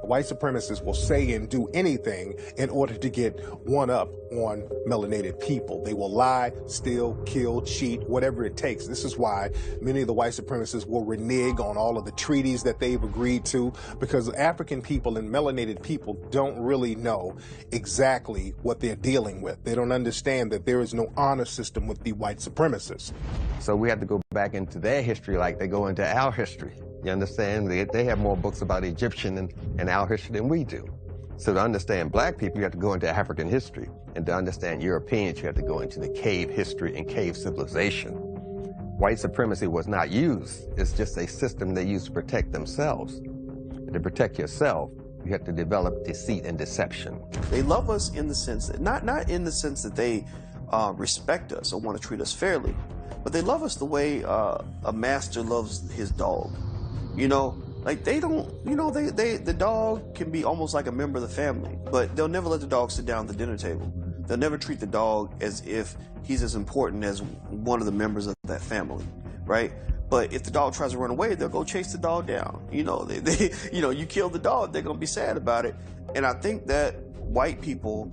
White supremacists will say and do anything in order to get one up on melanated people. They will lie, steal, kill, cheat, whatever it takes. This is why many of the white supremacists will renege on all of the treaties that they've agreed to, because African people and melanated people don't really know exactly what they're dealing with. They don't understand that there is no honor system with the white supremacists. So we have to go back into their history like they go into our history. You understand? They have more books about Egyptian and our history than we do. So to understand black people, you have to go into African history. And to understand Europeans, you have to go into the cave history and cave civilization. White supremacy was not used. It's just a system they use to protect themselves. And to protect yourself, you have to develop deceit and deception. They love us in the sense that, not in the sense that they respect us or want to treat us fairly, but they love us the way a master loves his dog. You know, like they don't, you know, the dog can be almost like a member of the family, but they'll never let the dog sit down at the dinner table. They'll never treat the dog as if he's as important as one of the members of that family, right? But if the dog tries to run away, they'll go chase the dog down. You know, you know, you kill the dog, they're gonna be sad about it. And I think that white people,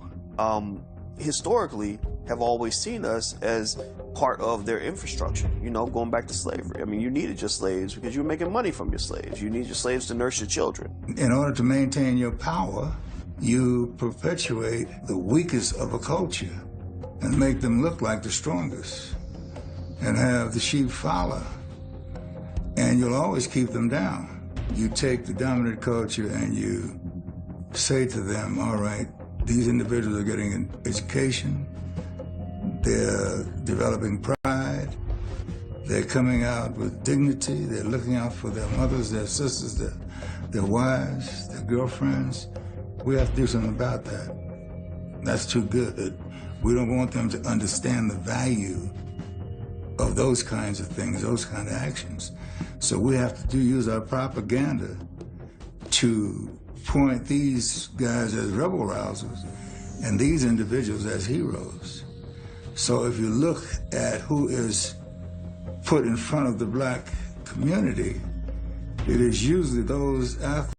historically, have always seen us as part of their infrastructure, you know, going back to slavery. I mean, you needed your slaves because you were making money from your slaves. You need your slaves to nurse your children. In order to maintain your power, you perpetuate the weakest of a culture and make them look like the strongest and have the sheep follow. And you'll always keep them down. You take the dominant culture and you say to them, all right, these individuals are getting an education, they're developing pride, they're coming out with dignity, they're looking out for their mothers, their sisters, their wives, their girlfriends. We have to do something about that. That's too good. We don't want them to understand the value of those kinds of things, those kind of actions. So we have to use our propaganda to point these guys as rebel rousers and these individuals as heroes. So if you look at who is put in front of the black community, it is usually those athletes